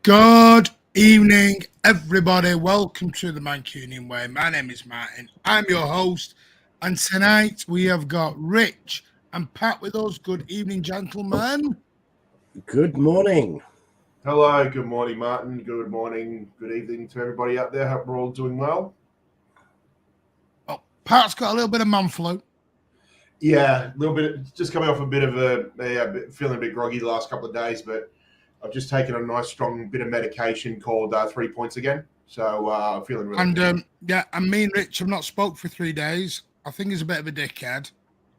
Good evening, everybody. Welcome to the Mancunian Way. My name is Martin. I'm your host, and tonight we have got Rich and Pat with us. Good evening, gentlemen. Good morning. Hello, good morning, Martin. Good morning, good evening to everybody out there. Hope we're all doing well. Oh, Pat's got a little bit of man flu. Yeah, a little bit, just coming off a bit of feeling a bit groggy the last couple of days, but I've just taken a nice strong bit of medication called 3 points again. So I'm feeling really good. And me and Rich have not spoke for 3 days. I think he's a bit of a dickhead.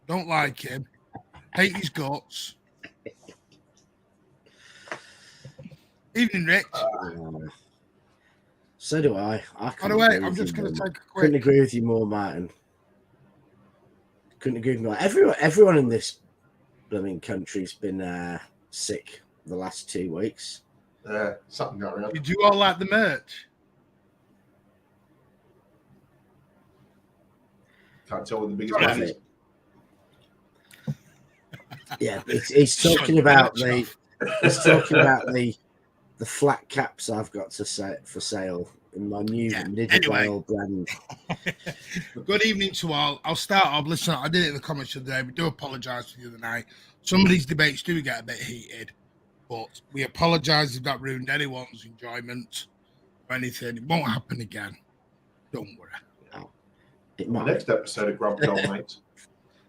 Don't like him. Hate his guts. Evening, Rich. So do I. By the way, I'm just going to take a quick. Couldn't agree with you more, Martin. Couldn't agree with you more. Everyone in this country's been sick the last 2 weeks. Something going on. Did you all like the merch? Can't tell what the biggest one is. Yeah, he's talking about the flat caps I've got to for sale in my new Nidwell brand. Good evening to all. I'll start off. Listen, I did it in the comments today. We do apologise for the other night. Some of these debates do get a bit heated, but we apologise if that ruined anyone's enjoyment or anything. It won't happen again. Don't worry. The next episode of Grumpy Old Mates.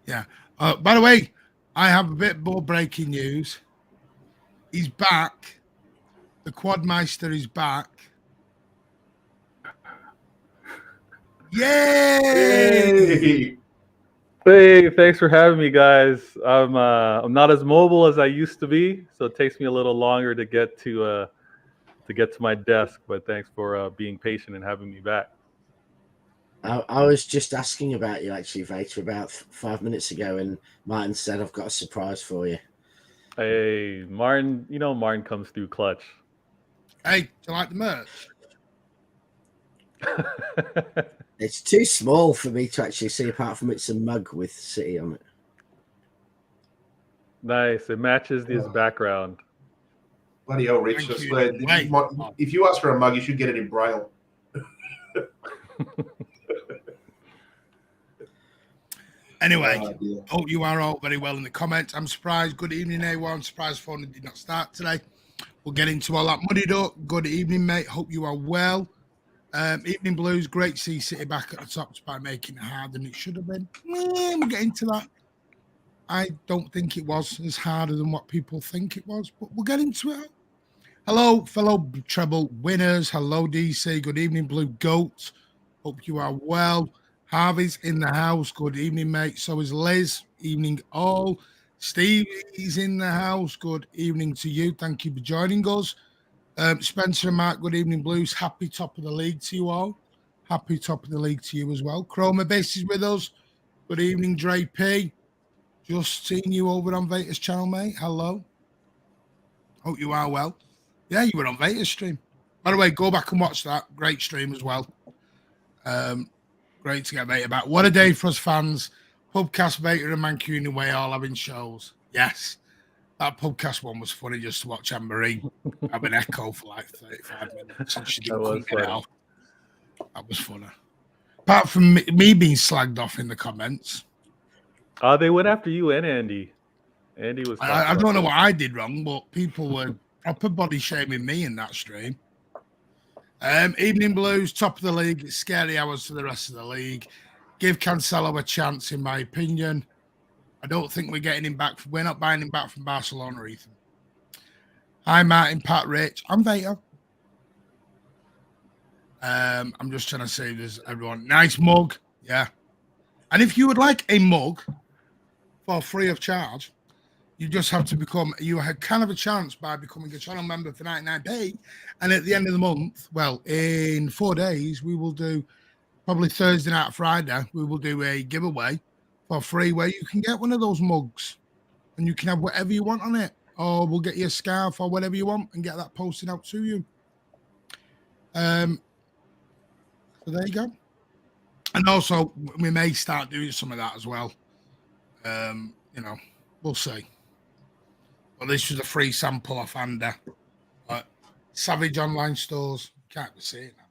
Yeah. By the way, I have a bit more breaking news. He's back. The Quadmeister is back. Yay! Hey, thanks for having me, guys. I'm not as mobile as I used to be, so it takes me a little longer to get to my desk. But thanks for being patient and having me back. I was just asking about you actually, Vader, about 5 minutes ago, and Martin said I've got a surprise for you. Hey, Martin, Martin comes through clutch. Hey, do you like the merch? It's too small for me to actually see, apart from it's a mug with City on it. Nice. It matches this background. Bloody hell, Rich. I swear, if you ask for a mug, you should get it in Braille. Anyway, hope you are all very well in the comments. I'm surprised. Good evening, A1. I'm surprised phone did not start today. We'll get into all that muddied up. Good evening, mate. Hope you are well. Evening Blues, great to see City back at the top by making it harder than it should have been. We'll get into that. I don't think it was as harder than what people think it was, but we'll get into it. Hello, fellow treble winners. Hello, DC. Good evening, Blue Goat. Hope you are well. Harvey's in the house. Good evening, mate. So is Liz. Evening, all. Steve is in the house. Good evening to you. Thank you for joining us. Spencer and Mark, good evening, Blues. Happy top of the league to you all. Happy top of the league to you as well. Chroma Base is with us. Good evening, Dre P. Just seeing you over on Vader's channel, mate. Hello. Hope you are well. Yeah, you were on Vader's stream. By the way, go back and watch that. Great stream as well. Great to get Vader back. What a day for us fans. Pubcast, Vader and Mancunian Way all having shows. Yes. That podcast one was funny just to watch Anne-Marie have an echo for like 35 minutes. And she didn't get it out. That was funny. Apart from me being slagged off in the comments. They went after you and Andy. Andy was. I don't know what I did wrong, but people were proper body shaming me in that stream. Evening Blues, top of the league. It's scary hours for the rest of the league. Give Cancelo a chance, in my opinion. I don't think we're getting him back. We're not buying him back from Barcelona, Ethan. Hi, Martin, Pat, Rich. I'm Vader. I'm just trying to say this, everyone. Nice mug. Yeah. And if you would like a mug for free of charge, you just have to you have kind of a chance by becoming a channel member for 99p. And at the end of the month, well, in 4 days, we will do, probably Thursday night, Friday, we will do a giveaway for free where you can get one of those mugs and you can have whatever you want on it, or we'll get you a scarf or whatever you want and get that posted out to you. So there you go. And also we may start doing some of that as well. We'll see. Well, this was a free sample off Anda. Savage online stores. Can't see it now.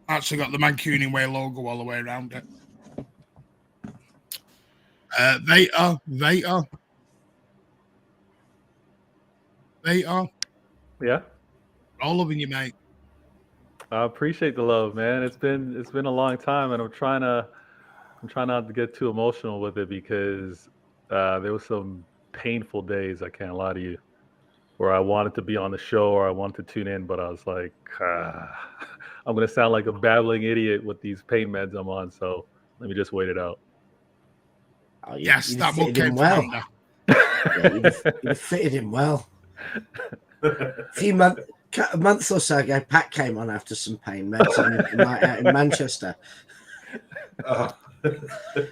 Actually got the Mancunian Way logo all the way around it. Vader. Yeah. All loving you, mate. I appreciate the love, man. It's been a long time, and I'm trying not to get too emotional with it because there was some painful days. I can't lie to you, where I wanted to be on the show or I wanted to tune in, but I was like, I'm gonna sound like a babbling idiot with these pain meds I'm on. So let me just wait it out. Oh, Yes, that will fitted him well. Yeah, you'd fitted him well. A month or so ago, Pat came on after some pain meds out in Manchester,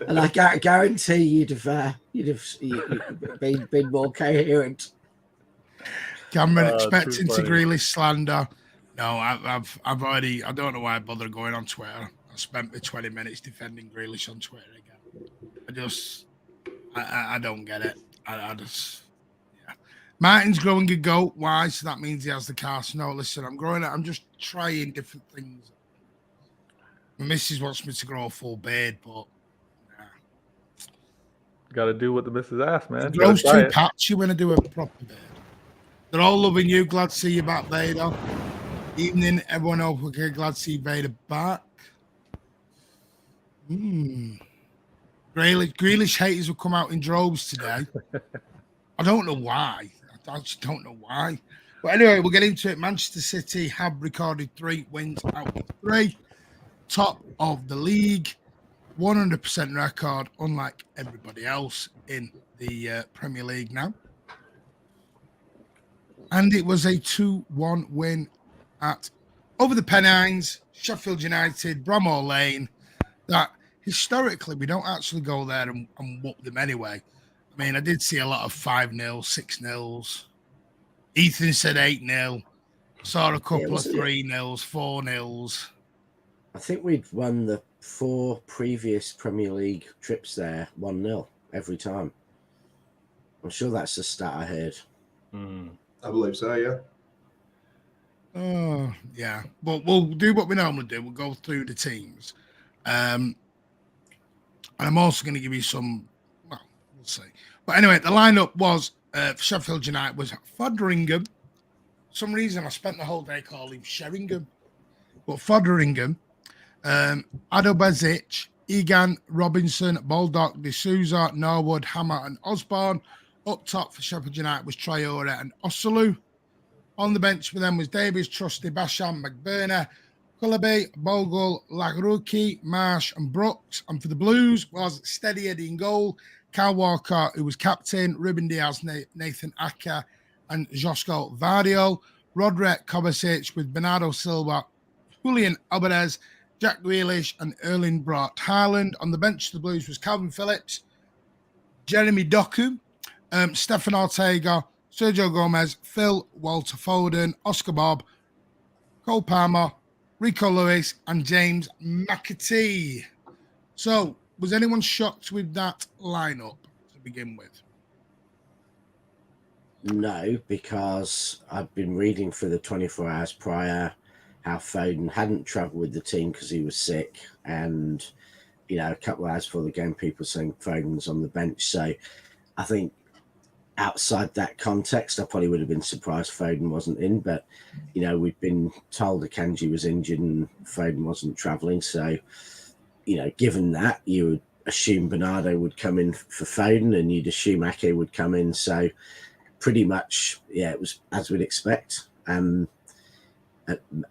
and I guarantee you'd have been more coherent. Cameron expecting to Grealish slander. No, I've already. I don't know why I bother going on Twitter. I spent the 20 minutes defending Grealish on Twitter again. I don't get it. I just. Martin's growing a goat. Why? So that means he has the cast. No, listen, I'm just trying different things. My missus wants me to grow a full beard, but got to do what the missus asks, man. It grows too patchy when I do a proper beard. They're all loving you. Glad to see you back, Vader. Evening, everyone okay. Glad to see Vader back. Grealish haters will come out in droves today. I don't know why. I just don't know why. But anyway, we'll get into it. Manchester City have recorded 3 wins out of 3. Top of the league. 100% record, unlike everybody else in the Premier League now. And it was a 2-1 win at over the Pennines, Sheffield United, Bramall Lane. That historically, we don't actually go there and whoop them anyway. I mean, I did see a lot of 5-0, 6-0s. Ethan said 8-0. Saw a couple of 3-0s, 4-0s. I think we'd won the 4 previous Premier League trips there 1-0 every time. I'm sure that's the stat I heard. I believe so, yeah. Oh, yeah. But we'll do what we normally do. We'll go through the teams. And I'm also going to give you some, well, we'll see. But anyway, the lineup was for Sheffield United was Foderingham. For some reason, I spent the whole day calling him Sheringham. But Foderingham, Adobazic, Egan, Robinson, Baldock, D'Souza, Norwood, Hammer, and Osborne. Up top for Sheffield United was Traore and Osulu. On the bench for them was Davies, Trusty, Basham, McBurner, Cullaby, Bogle, Lagruki, Marsh, and Brooks. And for the Blues was Steady Eddie in goal, Kyle Walker, who was captain, Ruben Diaz, Nathan Aka, and Josko Vardio. Roderick Kovacic with Bernardo Silva, Julian Alvarez, Jack Grealish, and Erling Braut Haaland. On the bench for the Blues was Calvin Phillips, Jeremy Doku, Stefan Ortega, Sergio Gomez, Phil, Walter Foden, Oscar Bob, Cole Palmer, Rico Lewis, and James McAtee. So, was anyone shocked with that lineup to begin with? No, because I've been reading for the 24 hours prior how Foden hadn't travelled with the team because he was sick, and a couple of hours before the game, people saying Foden's on the bench. So, I think outside that context, I probably would have been surprised Foden wasn't in. But we've been told Akanji was injured and Foden wasn't travelling. So, given that, you would assume Bernardo would come in for Foden, and you'd assume Ake would come in. So, pretty much, it was as we'd expect.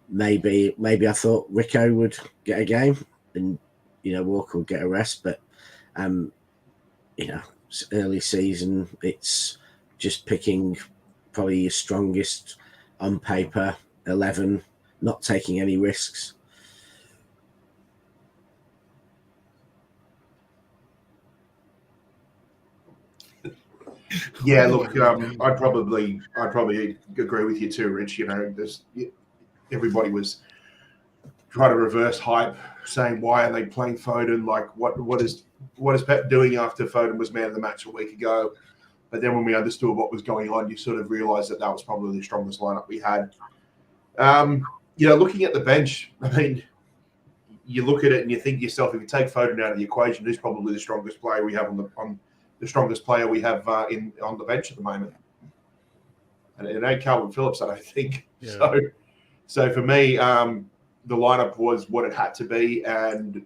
Maybe I thought Rico would get a game and Walker would get a rest, but it's early season. It's just picking probably your strongest on paper 11, not taking any risks. Yeah, look, I'd probably agree with you too, Rich. Everybody was trying to reverse hype, saying why are they playing Foden? Like, what is Pep doing after Foden was man of the match a week ago? But then when we understood what was going on, you sort of realised that was probably the strongest lineup we had. Looking at the bench, I mean, you look at it and you think to yourself, if you take Foden out of the equation, who's probably the strongest player we have on the strongest player we have on the bench at the moment? And it ain't Calvin Phillips, I don't think. Yeah. So for me, the lineup was what it had to be, and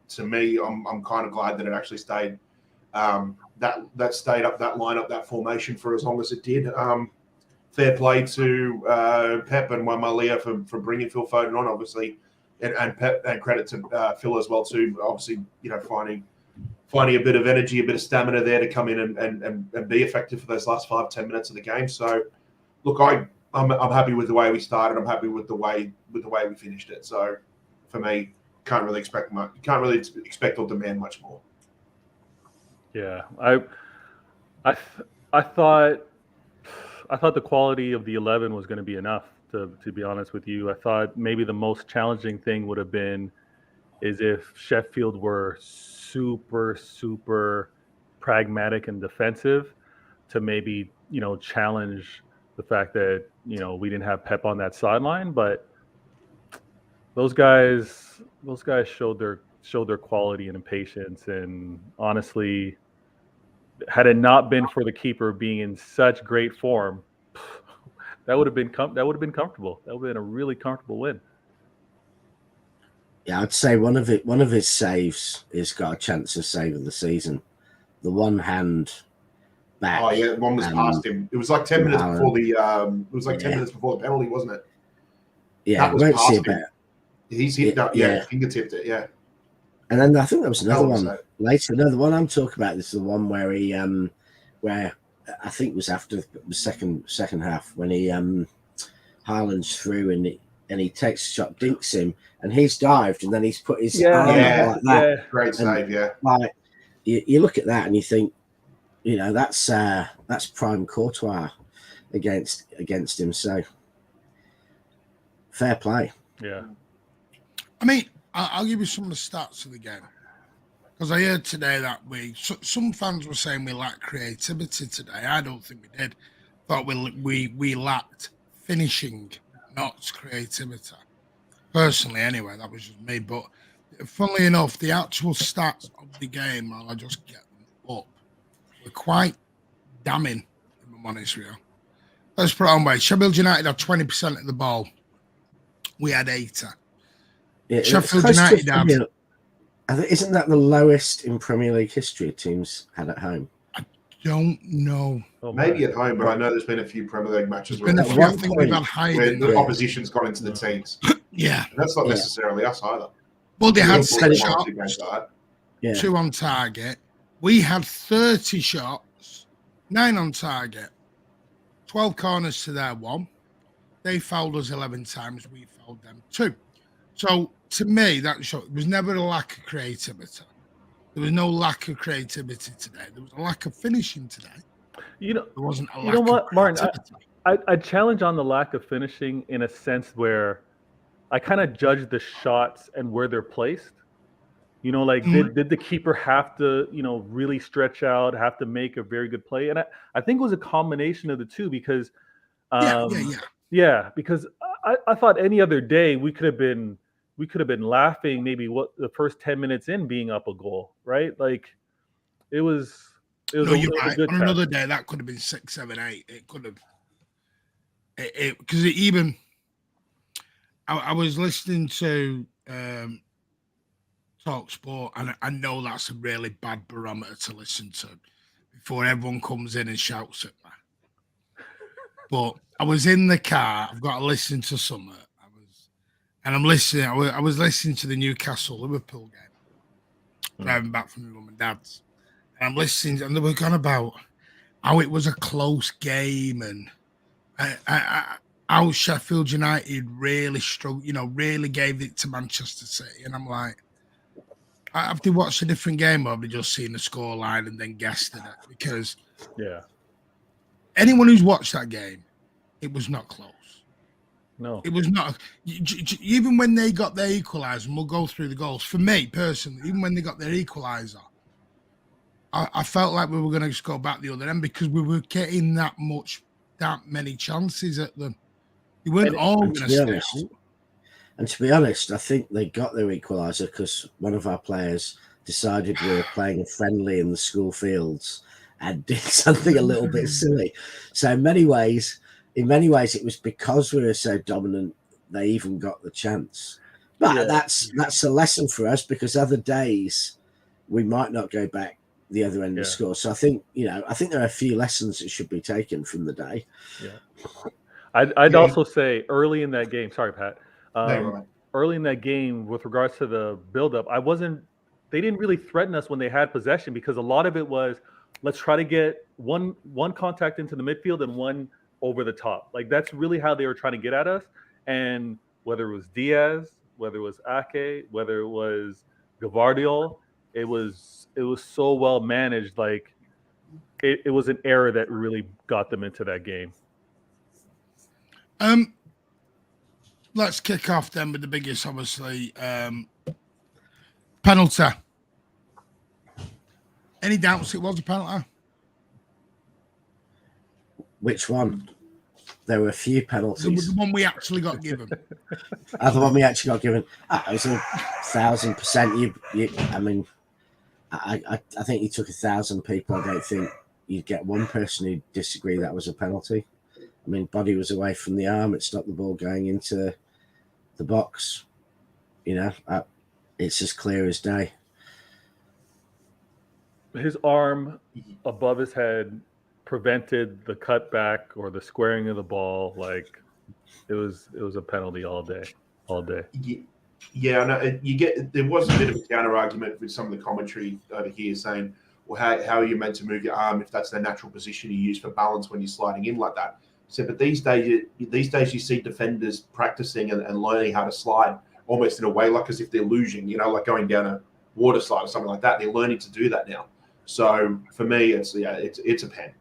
to me, I'm kind of glad that it actually stayed that stayed up, that lineup, that formation for as long as it did. Fair play to Pep and Wamalia for bringing Phil Foden on, obviously, and Pep, and credit to Phil as well too. Obviously, finding a bit of energy, a bit of stamina there to come in and be effective for those last 5-10 minutes of the game. So, look, I'm happy with the way we started. I'm happy with the way we finished it. So, for me, can't really expect much. Can't really expect or demand much more. Yeah, I thought the quality of the 11 was going to be enough. To be honest with you, I thought maybe the most challenging thing would have been is if Sheffield were super pragmatic and defensive to maybe challenge the fact that we didn't have Pep on that sideline, but those guys showed their quality and patience, and honestly, had it not been for the keeper being in such great form, that would have been comfortable. That would have been a really comfortable win. Yeah, I'd say one of his saves has got a chance of saving the season. The one hand back. Oh yeah, one was past him. It was like 10 minutes before the. It was like 10 minutes before the penalty, wasn't it? Yeah, that was past him. He's hit that. Yeah, fingertipped it. Yeah. And then I think there was another one later. Another one I'm talking about. This is the one where he, where I think it was after the second half when he Haaland's through and he takes a shot, dinks him, and he's dived, and then he's put his arm up like that. Yeah. Great save, yeah. Like you look at that and you think, that's prime Courtois against him. So fair play. Yeah. I mean, I'll give you some of the stats of the game, because I heard today that some fans were saying we lacked creativity today. I don't think we did. Thought we lacked finishing, not creativity. Personally, anyway, that was just me. But funnily enough, the actual stats of the game, I'll just get them up, were quite damning, if I'm honest with you. Let's put it on way. Sheffield United had 20% of the ball. We had 80. Yeah, Sheffield United have. Isn't that the lowest in Premier League history teams had at home? I don't know. Maybe at home, but I know there's been a few Premier League matches where I think we've had higher where the opposition's gone into the teams. Yeah. And that's not necessarily us either. Well, they had 6 shots, 2 on target. We had 30 shots, 9 on target, 12 corners to their 1. They fouled us 11 times. We fouled them 2. So, to me, that show, there was never a lack of creativity. There was no lack of creativity today. There was a lack of finishing today. There wasn't a lack of creativity. Martin, I challenge on the lack of finishing in a sense where I kind of judge the shots and where they're placed. Did the keeper have to, really stretch out, have to make a very good play? And I think it was a combination of the two because, because I thought any other day we could have been laughing maybe the first 10 minutes in being up a goal, right? Like it was you're right. On another day that could have been 6, 7, 8. It could have because even I was listening to Talk Sport, and I know that's a really bad barometer to listen to before everyone comes in and shouts at me. But I was in the car. I've got to listen to something. And I'm listening. I was listening to the Newcastle Liverpool game, driving back from my mum and dad's. And I'm listening, and they were going about how it was a close game and how Sheffield United really struggled, really gave it to Manchester City. And I'm like, have they watched a different game or have they just seen the scoreline and then guessed at it? Because anyone who's watched that game, it was not close. No, it was not. Even when they got their equaliser, and we'll go through the goals. For me personally, even when they got their equaliser, I felt like we were going to just go back the other end because we were getting that many chances at them. You weren't all And going to to be stay honest, out. and to be honest, I think they got their equaliser because one of our players decided we were playing a friendly in the school fields and did something a little bit silly. So in many ways, it was because we were so dominant they even got the chance. But that's a lesson for us, because other days we might not go back the other end and score. So I think there are a few lessons that should be taken from the day. Yeah. I'd also say early in that game, sorry, Pat, right. early in that game with regards to the buildup, they didn't really threaten us when they had possession, because a lot of it was, let's try to get one contact into the midfield and one over the top. Like, that's really how they were trying to get at us. And whether it was Diaz, whether it was Ake, whether it was Gavardiol, it was so well managed. Like, it was an error that really got them into that game. Let's kick off then with the biggest, obviously, penalty. Any doubts it was a penalty? Which one? There were a few penalties. The one we actually got given. The one we actually got given. It was 1,000%. I mean, I think you took 1,000 people. I don't think you'd get one person who'd disagree that was a penalty. I mean, body was away from the arm. It stopped the ball going into the box. It's as clear as day. His arm above his head prevented the cutback or the squaring of the ball. Like, it was a penalty all day. Yeah, I know. There was a bit of a counter argument with some of the commentary over here saying, well, how are you meant to move your arm if that's the natural position you use for balance when you're sliding in like that? So, but these days you see defenders practicing and learning how to slide almost in a way like as if they're losing, like going down a water slide or something like that. They're learning to do that now. So for me, it's a pen.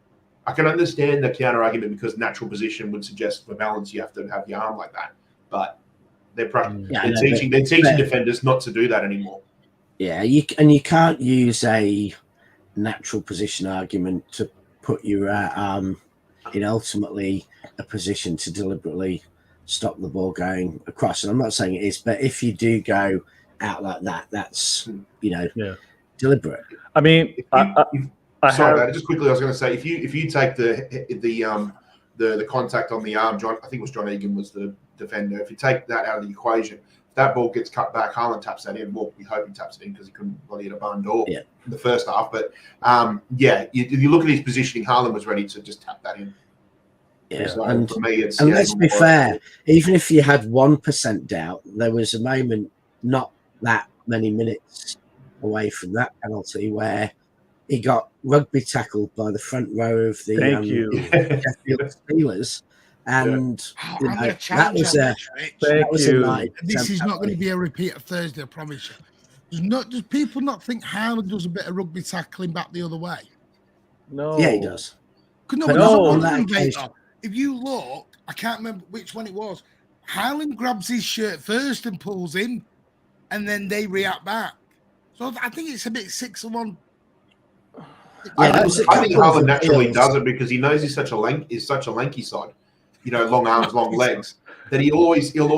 I can understand the counter argument because natural position would suggest for balance you have to have your arm like that, but they're teaching defenders not to do that anymore. Yeah, you can't use a natural position argument to put your arm in ultimately a position to deliberately stop the ball going across. And I'm not saying it is, but if you do go out like that, that's deliberate. I mean, just quickly, I was going to say, if you take the contact on the arm, I think it was John Egan was the defender. If you take that out of the equation, if that ball gets cut back, Haaland taps that in. Well, we hope he taps it in because he couldn't bloody hit a barn door in the first half. But if you look at his positioning, Haaland was ready to just tap that in. Yeah, so and for me, it's let's be fair. Even if you had 1% doubt, there was a moment not that many minutes away from that penalty where he got rugby tackled by the front row of the Sheffield Steelers, and that was a night. This is not going to be a repeat of Thursday, I promise you. Does people not think Haaland does a bit of rugby tackling back the other way? No. Yeah, he does. If you look, I can't remember which one it was. Haaland grabs his shirt first and pulls in, and then they react back. So I think it's a bit 6-1. I think Haaland naturally does it because he knows he's such a lanky side, long arms, long legs. That he's always using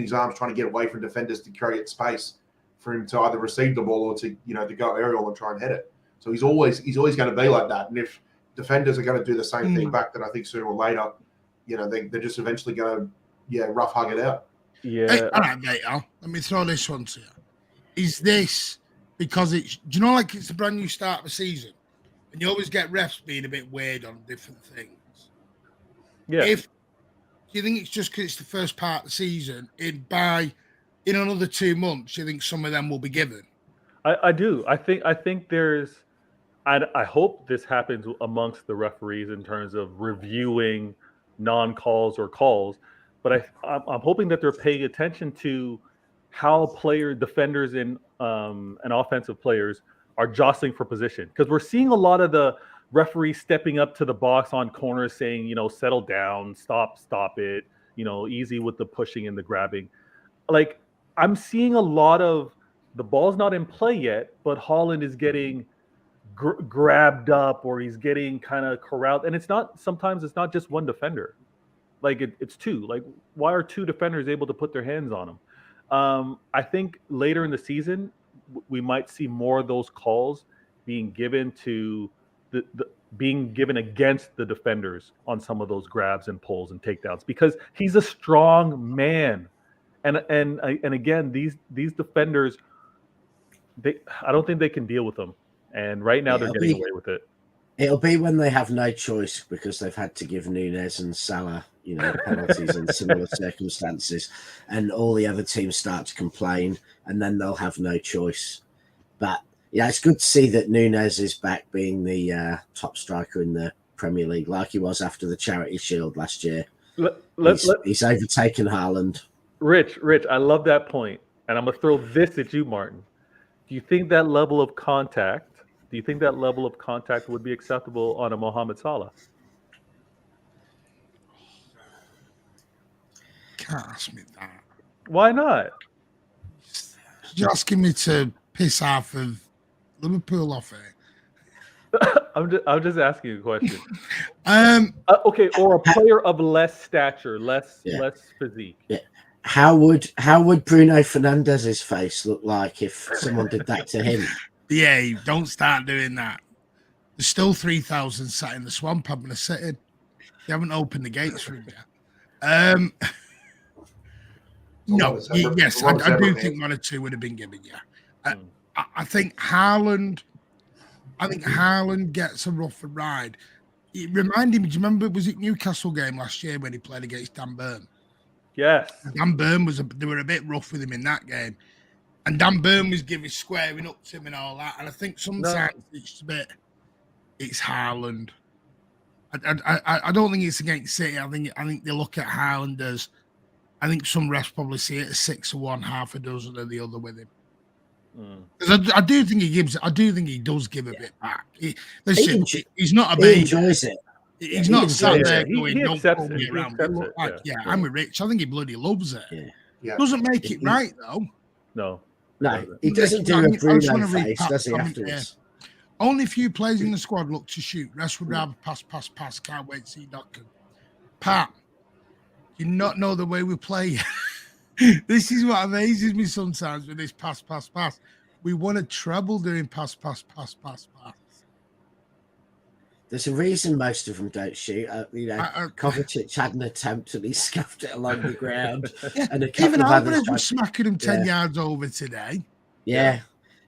his arms trying to get away from defenders to create space for him to either receive the ball or to go aerial and try and head it. So he's always going to be like that. And if defenders are going to do the same thing back, then I think sooner or later, they're just eventually going to rough hug it out. Yeah. Hey, all right, mate. Let me throw this one to you. Is this because it's a brand new start of the season, and you always get refs being a bit weird on different things? Yeah. Do you think it's just because it's the first part of the season? In another 2 months, you think some of them will be given? I do. I think there's. I hope this happens amongst the referees in terms of reviewing non-calls or calls, but I'm hoping that they're paying attention to how defenders and offensive players are jostling for position, because we're seeing a lot of the referees stepping up to the box on corners saying, settle down, stop it, easy with the pushing and the grabbing. Like, I'm seeing a lot of the ball's not in play yet, but Haaland is getting grabbed up or he's getting kind of corralled. And sometimes it's not just one defender. Like it's two. Like, why are two defenders able to put their hands on him? I think later in the season, we might see more of those calls being given to being given against the defenders on some of those grabs and pulls and takedowns, because he's a strong man. And again, these defenders, I don't think they can deal with them. And right now they're getting away with it. It'll be when they have no choice because they've had to give Nunez and Salah, penalties in similar circumstances, and all the other teams start to complain, and then they'll have no choice. But yeah, it's good to see that Nunez is back being the top striker in the Premier League, like he was after the Charity Shield last year. He's overtaken Haaland. Rich, I love that point, and I'm gonna throw this at you, Martin. Do you think that level of contact would be acceptable on a Mohamed Salah? Can't ask me that. Why not? You're asking me to piss off of Liverpool off it. I'm just asking you a question. Okay, or a player of less stature, less physique. Yeah. How would Bruno Fernandes's face look like if someone did that to him? Yeah, don't start doing that. There's still 3,000 sat in the swamp having a sit-in. They haven't opened the gates for him yet. Yes, I do think 1 or 2 would have been given. Yeah, I think Haaland gets a rougher ride. It reminded me. Do you remember? Was it Newcastle game last year when he played against Dan Burn? Yes. Dan Burn they were a bit rough with him in that game. And Dan Burn was squaring up to him and all that. And I think sometimes it's Haaland. I don't think it's against City. I think they look at Haaland as, I think some refs probably see it as 6 of one, half a dozen of the other with him. Because I do think he does give a bit back. He's not a baby. He enjoys it. He's not sat there going, he don't pull me around. I'm with Rich. I think he bloody loves it. Yeah. Doesn't make it right, though. No, he doesn't do a Bruno face, does he, afterwards? Only few players in the squad look to shoot. Rest would rather pass. Can't wait to see Duncan. Pat, you not know the way we play. This is what amazes me sometimes with this pass. We won a treble doing pass. There's a reason most of them don't shoot. Kovacic had an attempt and he scuffed it along the ground. And even Alvarez was smacking him 10 yards over today. Yeah.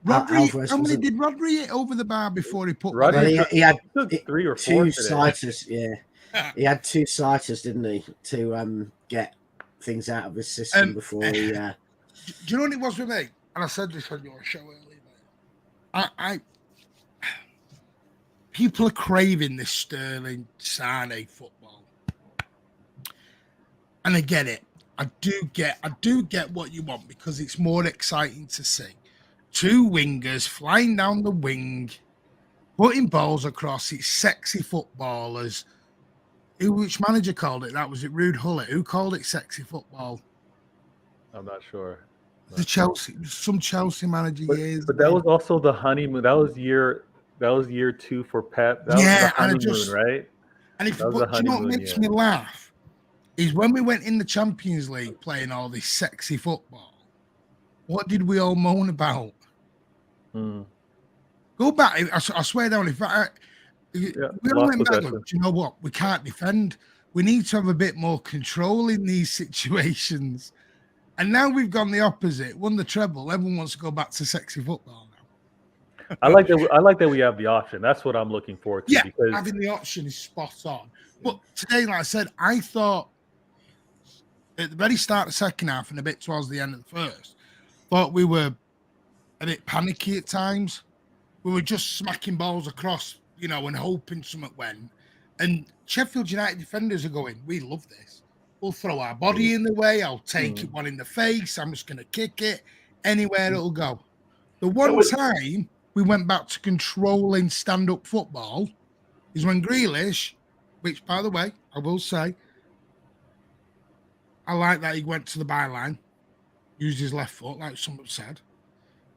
Rodri, how many did Rodri hit over the bar before he put Rodri? He had 3 or 4 two-sighters. Yeah, he had 2-sighters, didn't he, to get things out of his system before he. Do you know what it was with me? And I said this on your show earlier. People are craving this Sterling Sane football, and I get it. I do get what you want because it's more exciting to see 2 wingers flying down the wing, putting balls across. It's sexy footballers. Which manager called it that? Was it Ruud Gullit? Who called it sexy football? I'm not sure. Some Chelsea manager years. But that was also the honeymoon. That was year 2 for Pep. That was the honeymoon, right? And do you know what makes me laugh? Is when we went in the Champions League playing all this sexy football, what did we all moan about? Go back. I swear down. We went back. Do you know what? We can't defend. We need to have a bit more control in these situations. And now we've gone the opposite. Won the treble. Everyone wants to go back to sexy football now. I like that we have the option. That's what I'm looking forward to. Yeah, because having the option is spot on. But today, like I said, I thought at the very start of the second half and a bit towards the end of the first, thought we were a bit panicky at times. We were just smacking balls across, and hoping something went. And Sheffield United defenders are going, we love this. We'll throw our body in the way. I'll take it one in the face. I'm just going to kick it anywhere it'll go. The one time we went back to controlling stand-up football is when Grealish, which, by the way, I will say, I like that he went to the byline, used his left foot, like someone said,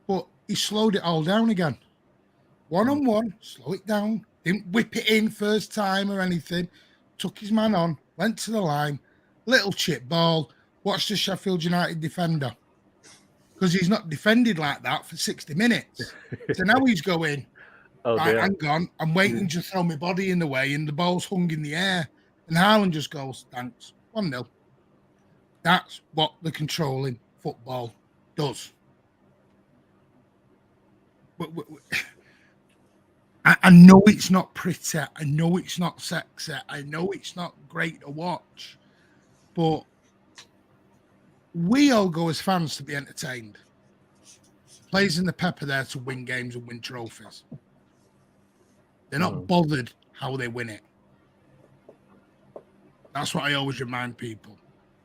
but he slowed it all down again. 1-on-1, slow it down, didn't whip it in first time or anything, took his man on, went to the line, little chip ball, watched the Sheffield United defender. Because he's not defended like that for 60 minutes. So now he's going, right, hang on, I'm waiting to throw my body in the way, and the ball's hung in the air. And Haaland just goes, thanks, 1-0. That's what the controlling football does. I know it's not pretty. I know it's not sexy. I know it's not great to watch. But we all go as fans to be entertained. Players in the Pep are there to win games and win trophies. They're not bothered how they win it. That's what I always remind people.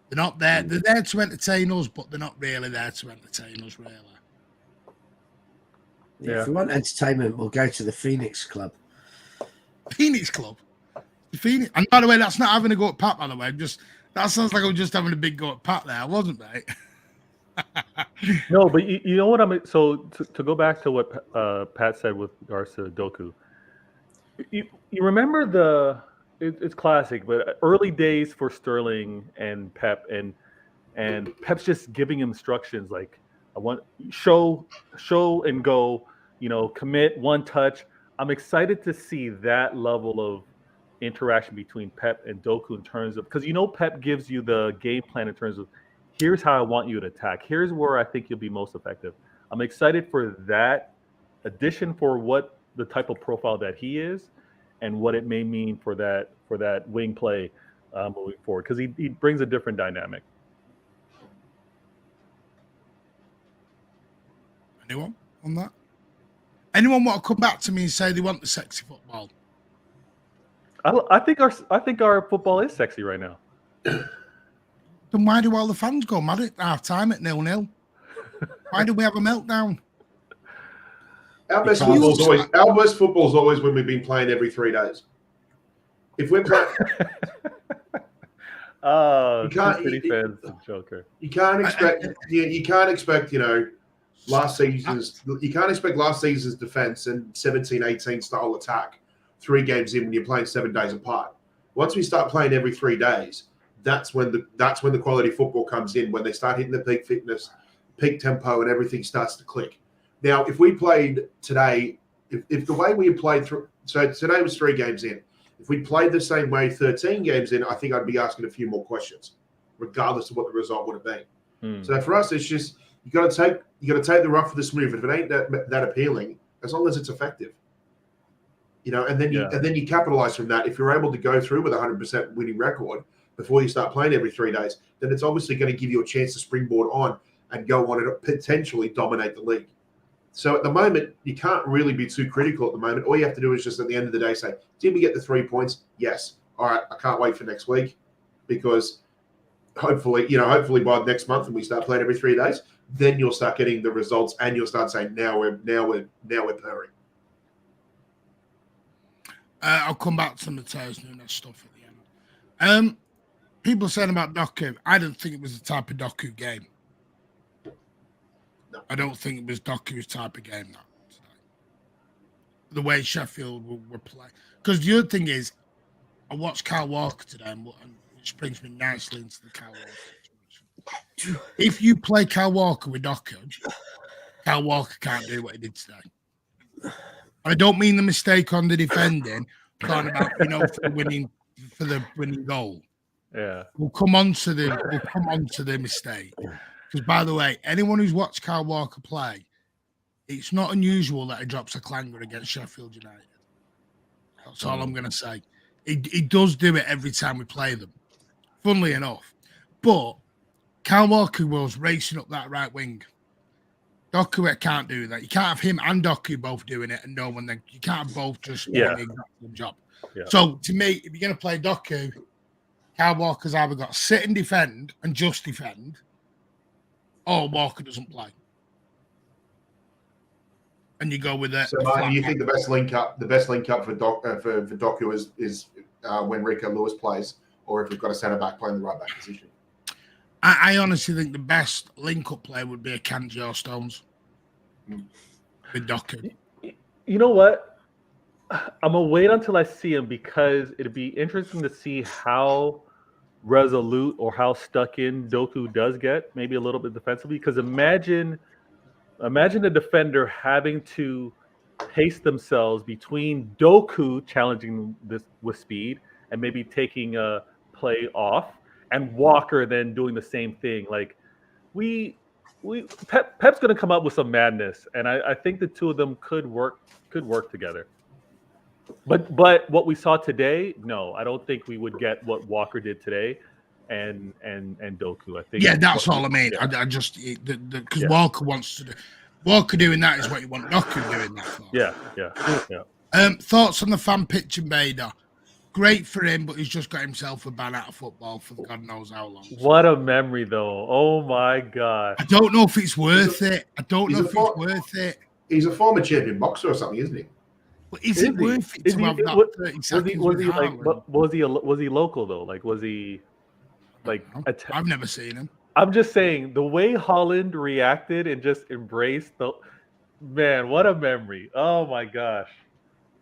They're not there. They're there to entertain us, but they're not really there to entertain us, really. Yeah. If we want entertainment, we'll go to the Phoenix Club. Phoenix Club? The Phoenix. And by the way, that's not having a go at Pat, by the way. That sounds like I was just having a big go at Pat there. I wasn't, mate. No, but you know what so to go back to what Pat said with regards to Doku, you remember it's classic, but early days for Sterling and Pep, and Pep's just giving him instructions like, I want show and go, commit, one touch. I'm excited to see that level of interaction between Pep and Doku in terms of, because Pep gives you the game plan in terms of, here's how I want you to attack. Here's where I think you'll be most effective. I'm excited for that addition, for what the type of profile that he is and what it may mean for that wing play moving forward, because he brings a different dynamic. Anyone on that? Anyone want to come back to me and say they want the sexy football? I think our football is sexy right now. Then why do all the fans go mad at half time at 0-0? Why do we have a meltdown? Our best football's always when we've been playing every 3 days. If we're playing, Joker. You can't expect last season's defense and 17-18 style attack 3 games in when you're playing 7 days apart. Once we start playing every 3 days, that's when the quality football comes in, when they start hitting the peak fitness, peak tempo, and everything starts to click. Now, if we played today, if the way we played through, so today was 3 games in. If we played the same way 13 games in, I think I'd be asking a few more questions, regardless of what the result would have been. So for us, it's just you got to take the rough with the smooth. If it ain't that appealing, as long as it's effective, and then you capitalize from that. If you're able to go through with a 100% winning record before you start playing every 3 days, then it's obviously going to give you a chance to springboard on and go on and potentially dominate the league. So at the moment, you can't really be too critical at the moment. All you have to do is just at the end of the day say, did we get the 3 points? Yes. All right, I can't wait for next week, because hopefully by next month when we start playing every 3 days, then you'll start getting the results and you'll start saying, now we're purring. I'll come back to Mateus Nunes stuff at the end. People saying about Doku, I don't think it was the type of Doku game. No. I don't think it was Doku's type of game that today. The way Sheffield were playing. Because the other thing is, I watched Kyle Walker today, which brings me nicely into the Kyle Walker situation. If you play Kyle Walker with Doku, Kyle Walker can't do what he did today. I don't mean the mistake on the defending, talking about for the winning goal. Yeah, We'll come on to the mistake. Because by the way, anyone who's watched Kyle Walker play, it's not unusual that he drops a clanger against Sheffield United. That's all I'm going to say. He does do it every time we play them, funnily enough. But Kyle Walker was racing up that right wing. Doku can't do that. You can't have him and Doku both doing it, and no one then. You can't have both just doing the exact same job. Yeah. So to me, if you're going to play Doku, Kyle Walker's either got to sit and defend and just defend, or Walker doesn't play. And you go with that. So, Martin, you think the best link up for Doku is when Rico Lewis plays, or if we've got a centre back playing the right back position? I honestly think the best link-up play would be a Kanji or Stones with Doku. You know what? I'm gonna wait until I see him because it'd be interesting to see how resolute or how stuck in Doku does get, maybe a little bit defensively. Because imagine a defender having to pace themselves between Doku challenging this with speed and maybe taking a play off, and Walker then doing the same thing. Like Pep's going to come up with some madness, and I think the two of them could work together. But what we saw today, no, I don't think we would get what Walker did today, and Doku. I think. Yeah, that's all I mean. Yeah. I just because Walker wants to do. Walker doing that is what you want Doku doing that for. Yeah. Thoughts on the fan pitch invader? Great for him, but he's just got himself a ban out of football for God knows how long. What a memory, though. Oh my God. I don't know if it's worth it. I don't know if it's worth it. He's a former champion boxer or something, isn't he? But is it worth it to have that 30 seconds with Haaland? Was he local though? Like, was he like? I've never seen him. I'm just saying the way Haaland reacted and just embraced the man. What a memory! Oh my gosh!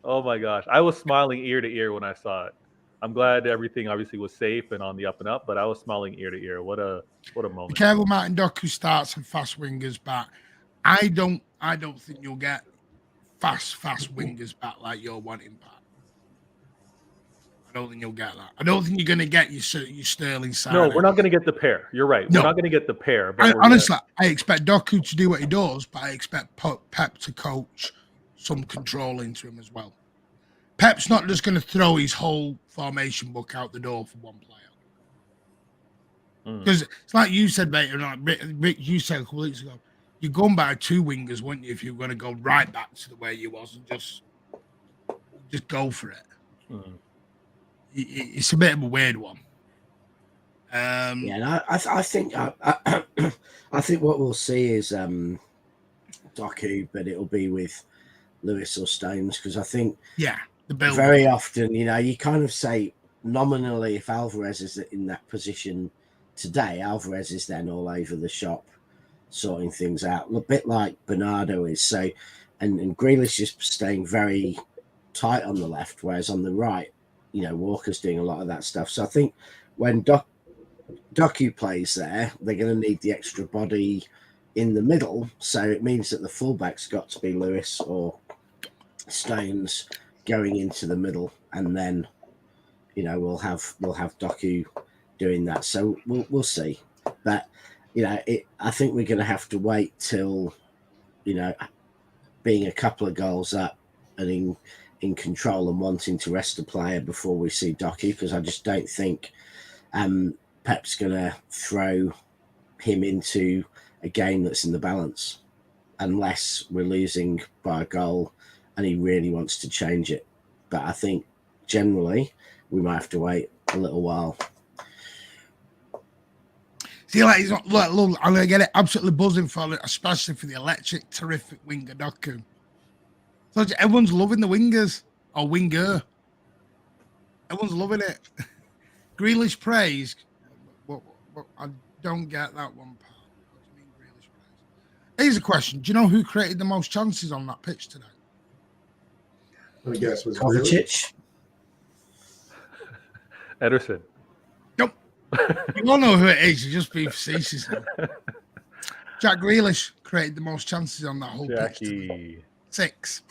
I was smiling ear to ear when I saw it. I'm glad everything obviously was safe and on the up and up, but I was smiling ear to ear. What a moment! Be careful, Martin Doku starts and fast wingers back. I don't think you'll get fast wingers back like you're wanting back. I don't think you'll get that. I don't think you're going to get your Sterling side. No, we're not going to get the pair. You're right. No. We're not going to get the pair. But honestly, I expect Doku to do what he does, but I expect Pep to coach some control into him as well. Pep's not just going to throw his whole formation book out the door for one player. Because it's like you said, mate, and like Rick, you said a couple weeks ago, you're going by 2 wingers, wouldn't you, if you're going to go right back to the way you was and just go for it. It's a bit of a weird one. And I think I think what we'll see is Doku, but it'll be with Lewis or Stones, because I think very often, you kind of say nominally if Alvarez is in that position today, Alvarez is then all over the shop sorting things out, a bit like Bernardo is. So, and Grealish is staying very tight on the left, whereas on the right, Walker's doing a lot of that stuff. So I think when Doku plays there, they're going to need the extra body in the middle. So it means that the fullback's got to be Lewis or Stones going into the middle, and then we'll have Doku doing that. So we'll see. But I think we're going to have to wait till being a couple of goals up and in control and wanting to rest the player before we see Doku, because I just don't think Pep's going to throw him into a game that's in the balance unless we're losing by a goal and he really wants to change it. But I think generally we might have to wait a little while. See, like he's not. Look, I'm going to get it absolutely buzzing for it, especially for the electric, terrific winger Doku. So everyone's loving the wingers or winger. Everyone's loving it. Grealish praise. I don't get that one part. What do you mean Grealish praise? Here's a question. Do you know who created the most chances on that pitch today? Let me guess. Was Kovacic? Ederson. Nope. You all know who it is. You just be facetious. Jack Grealish created the most chances on that whole pitch today. 6.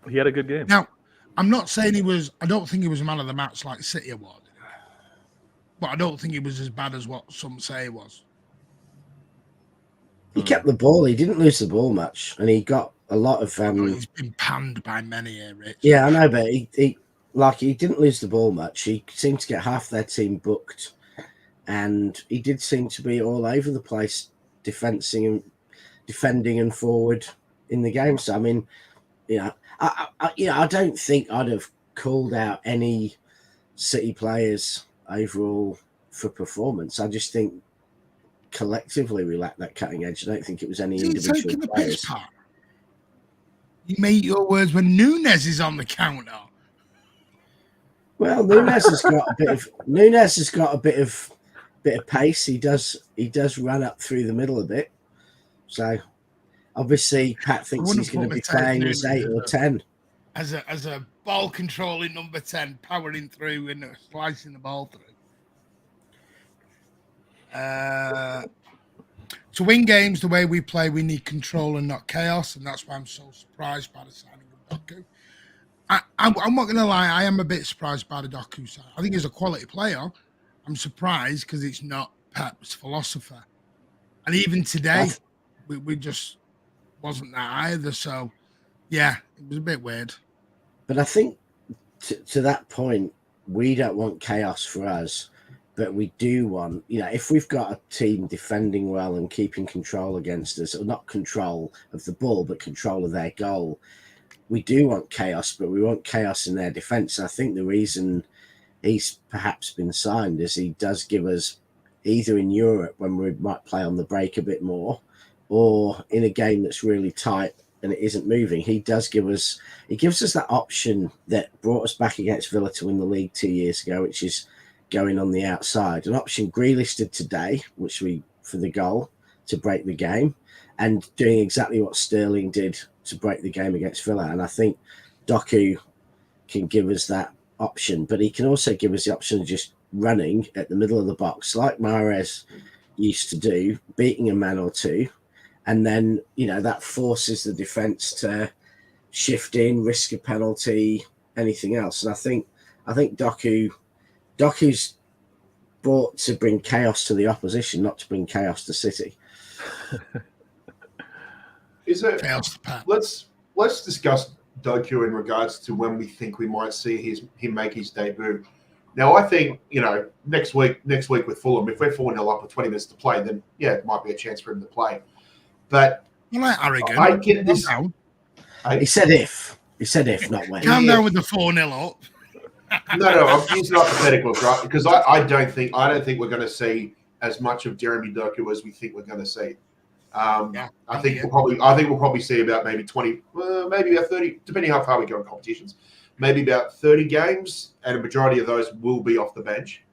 He had a good game. Now, I'm not saying I don't think he was a man of the match like City awarded. But I don't think he was as bad as what some say he was. He kept the ball. He didn't lose the ball much. And he got a lot of... he's been panned by many here, Rich. Yeah, I know, but he didn't lose the ball much. He seemed to get half their team booked. And he did seem to be all over the place, defending and forward in the game. So, I mean, I don't think I'd have called out any City players overall for performance. I just think collectively we lacked that cutting edge. I don't think it was any individual players. You made your words when Nunes is on the counter. Well, Nunes has got a bit of pace. He does run up through the middle a bit. So Obviously, Pat thinks he's going to be playing as 8 or 10. As a ball controlling number 10, powering through and slicing the ball through. To win games the way we play, we need control and not chaos, and that's why I'm so surprised by the signing of Doku. I'm not going to lie, I am a bit surprised by the Doku sign. I think he's a quality player. I'm surprised because it's not Pep's philosopher. And even today, we just wasn't that either. So, yeah, it was a bit weird. But I think to that point, we don't want chaos for us. But we do want, if we've got a team defending well and keeping control against us, or not control of the ball, but control of their goal, we do want chaos, but we want chaos in their defence. I think the reason he's perhaps been signed is he does give us, either in Europe when we might play on the break a bit more, or in a game that's really tight and it isn't moving, he gives us that option that brought us back against Villa to win the league 2 years ago, which is going on the outside, an option Grealish did today, for the goal to break the game, and doing exactly what Sterling did to break the game against Villa. And I think Doku can give us that option, but he can also give us the option of just running at the middle of the box like Mahrez used to do, beating a man or two, and then that forces the defence to shift in, risk a penalty, anything else. And I think Doku's brought to bring chaos to the opposition, not to bring chaos to City. Is it? Let's discuss Doku in regards to when we think we might see him make his debut. Now, I think next week with Fulham, if we're 4-0 up with 20 minutes to play, then yeah, it might be a chance for him to play. But I get this. He said if, not when. Calm down with the 4-0 up. No, I'm using hypotheticals, right? Because I don't think we're going to see as much of Jeremy Doku as we think we're going to see. I think we'll probably see about maybe 20, maybe about 30, depending how far we go in competitions. Maybe about 30 games, and a majority of those will be off the bench.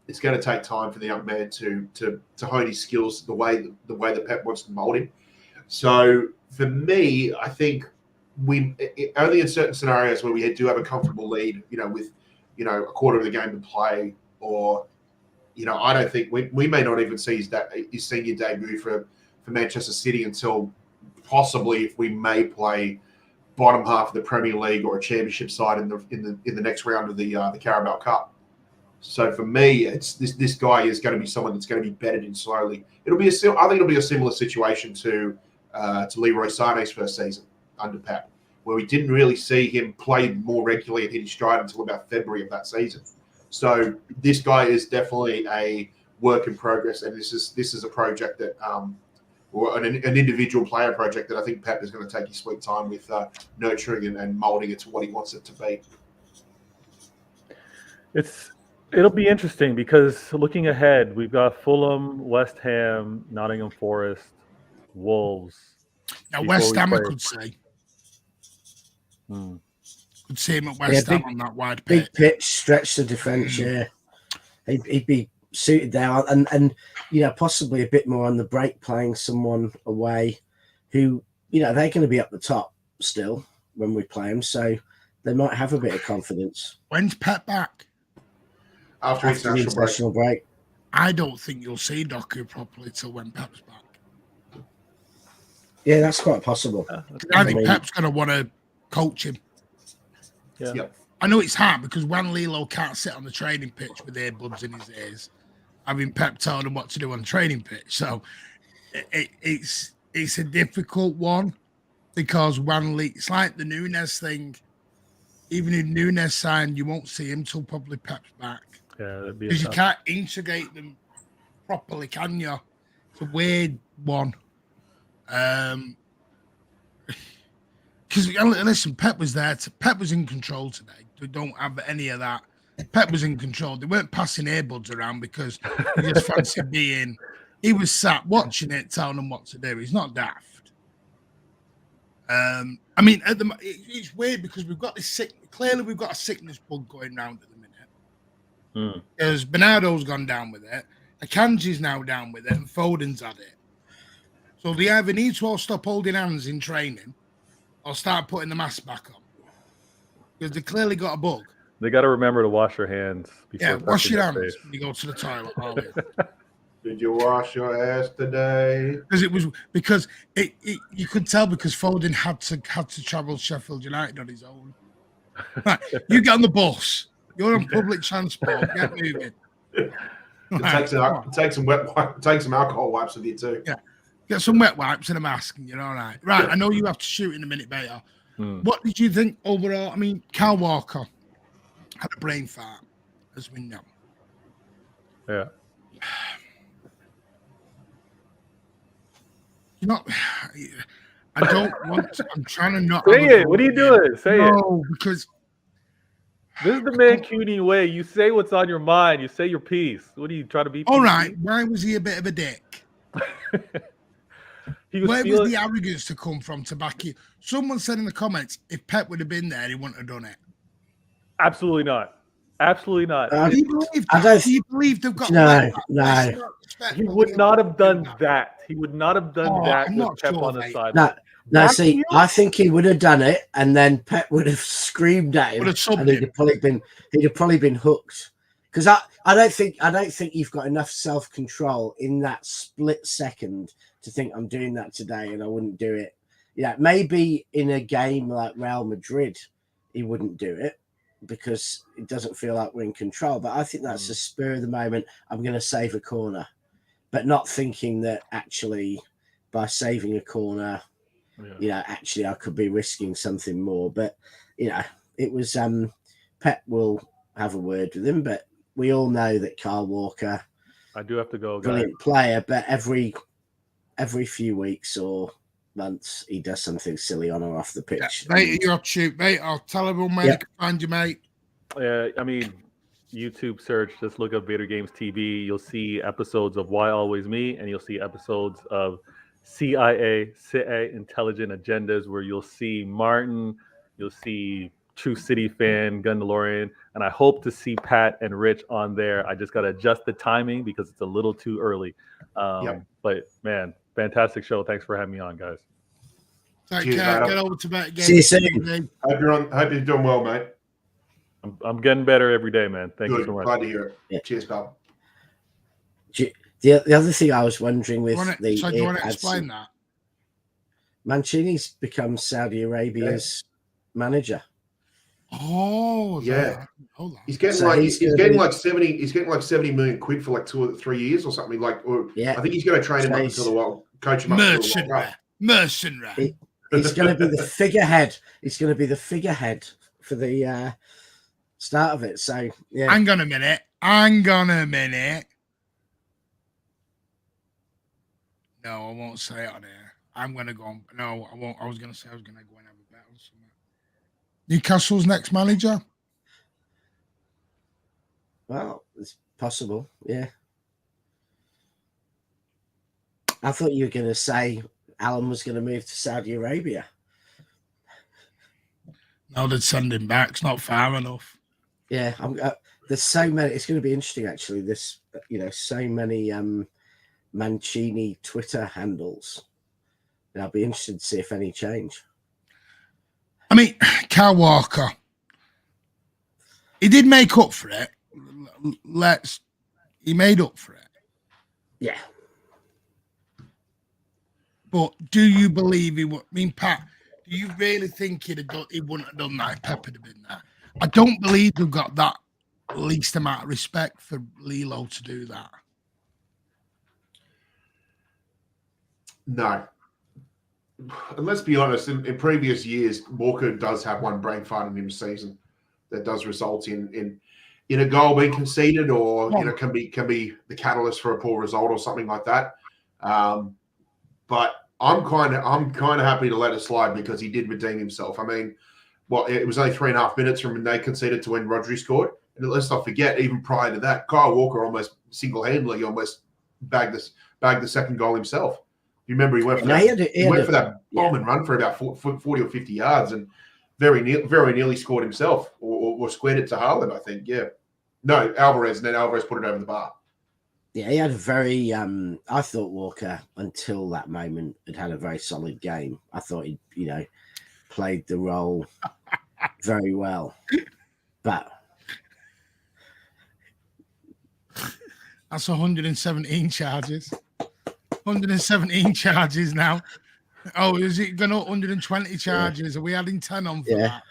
It's going to take time for the young man to hone his skills the way that Pep wants to mold him. So for me, I think only in certain scenarios where we do have a comfortable lead, with a quarter of the game to play, or I don't think we may not even see his senior debut for Manchester City until possibly if we may play bottom half of the Premier League or a Championship side in the next round of the Carabao Cup. So for me, it's this guy is going to be someone that's going to be bedded in slowly. I think it'll be a similar situation to Leroy Sané's first season under Pep, where we didn't really see him play more regularly and hit his stride until about February of that season. So this guy is definitely a work in progress, and this is a project that, or an individual player project that I think Pep is going to take his sweet time with nurturing and molding it to what he wants it to be. It'll be interesting because looking ahead, we've got Fulham, West Ham, Nottingham Forest, Wolves. Now West Ham, I could say. Could see him at West Ham on that wide pitch. Big pitch, stretch the defence, yeah. He'd be suited there. And possibly a bit more on the break, playing someone away who, they're going to be up the top still when we play them. So they might have a bit of confidence. When's Pep back? After the international break. I don't think you'll see Doku properly till when Pep's back. Yeah, that's quite possible. I think Pep's going to want to coach him. Yeah. Yep. I know it's hard because Juan Lilo can't sit on the training pitch with earbuds in his ears. I mean, Pep told him what to do on the training pitch. So it's a difficult one because it's like the Núñez thing. Even if Núñez signed, you won't see him till probably Pep's back. Yeah, that'd be because you can't integrate them properly, can you? It's a weird one. Because listen, Pep was there. Pep was in control today. We don't have any of that. Pep was in control. They weren't passing earbuds around because he just fancied being. He was sat watching it, telling them what to do. He's not daft. I mean, it's weird because we've got this clearly we've got a sickness bug going round at the minute. Because Bernardo's gone down with it, Akanji's now down with it, and Foden's had it. So they either need to all stop holding hands in training or start putting the mask back on. Because they clearly got a bug. They got to remember to wash their hands before wash your hands face. when you go to the toilet always. Did you wash your ass today? Because you could tell because Foden had to travel to Sheffield United on his own. Right, you get on the bus. You're on public transport. Get moving. Take some alcohol wipes with you too. Yeah, get some wet wipes and a mask, and you're all right. Right, I know you have to shoot in a minute, Beta. What did you think overall? I mean, Kyle Walker had a brain fart, as we know. Yeah. You know, I don't want to. I'm trying to not. Say it. What are you doing? Say it. No, because this is the Mancunian way. You say what's on your mind. You say your piece. What are you trying to be? All right. Why was he a bit of a dick? Where was the arrogance to come from to back you? Someone said in the comments, if Pep would have been there, he wouldn't have done it. Absolutely not. Absolutely not. Do you believe they've got no. He would not have done that. He would not have done that with Pep on the side. No, see, I think he would have done it, and then Pep would have screamed at him, and he'd have probably been hooked. Because I don't think you've got enough self-control in that split second to think I'm doing that today and I wouldn't do it. Yeah, maybe in a game like Real Madrid, he wouldn't do it because it doesn't feel like we're in control. But I think that's the spur of the moment. I'm going to save a corner, but not thinking that actually by saving a corner, actually I could be risking something more. But it was Pep will have a word with him, but we all know that Kyle Walker, I do have to go, brilliant player, but every few weeks or months he does something silly on or off the pitch. Mate, you're shoot, mate. I'll tell everyone where they can find you, mate. I mean, YouTube search, just look up Vader Games TV. You'll see episodes of Why Always Me, and you'll see episodes of CIA Intelligent Agendas, where you'll see Martin, you'll see True City Fan, Gundalorian, and I hope to see Pat and Rich on there. I just got to adjust the timing because it's a little too early. But man, fantastic show. Thanks for having me on, guys. Take care. Get over to bed again. See you soon. Hope you're doing well, mate. I'm getting better every day, man. Thank you so much. Glad to hear it. Yeah. Cheers, pal. The other thing I was wondering with do you want to explain that? Mancini's become Saudi Arabia's manager. Oh yeah. Hold on. He's getting like 70 million quid for like 2 or 3 years or something. I think he's going to train him up until the world, coach him up until the World Cup. Mercenary. He's going to be the figurehead. He's going to be the figurehead for the start of it. So yeah. Hang on a minute. No, I won't say it on here. I'm going to go on. No, I won't. I was going to say I was going to go and have a bet on something. Newcastle's next manager? Well, it's possible, yeah. I thought you were going to say Alan was going to move to Saudi Arabia. No, they'd send him back. It's not far enough. Yeah, there's so many. It's going to be interesting, actually. This, so many Mancini Twitter handles. And I'll be interested to see if any change. I mean, Kyle Walker, he did make up for it. He made up for it. Yeah. But do you believe he would? I mean, Pat, do you really think he wouldn't have done that if Pep had been there? I don't believe they've got that least amount of respect for Lilo to do that. No. And let's be honest, in previous years, Walker does have one brain fart in him season that does result in a goal being conceded, or can be the catalyst for a poor result or something like that. But I'm kind of happy to let it slide because he did redeem himself. I mean, it was only 3.5 minutes from when they conceded to when Rodri scored, and let's not forget, even prior to that, Kyle Walker almost single-handedly bagged the second goal himself. You remember he went for that bomb and run for about 40 or 50 yards and very nearly scored himself or squared it to Haaland, I think. Yeah. No, Alvarez, and then Alvarez put it over the bar. Yeah, he had a very. I thought Walker, until that moment, had a very solid game. I thought he, played the role very well, but that's 117 charges. 117 charges now. Oh, is it going to 120 charges? Yeah. Are we adding 10 on for that?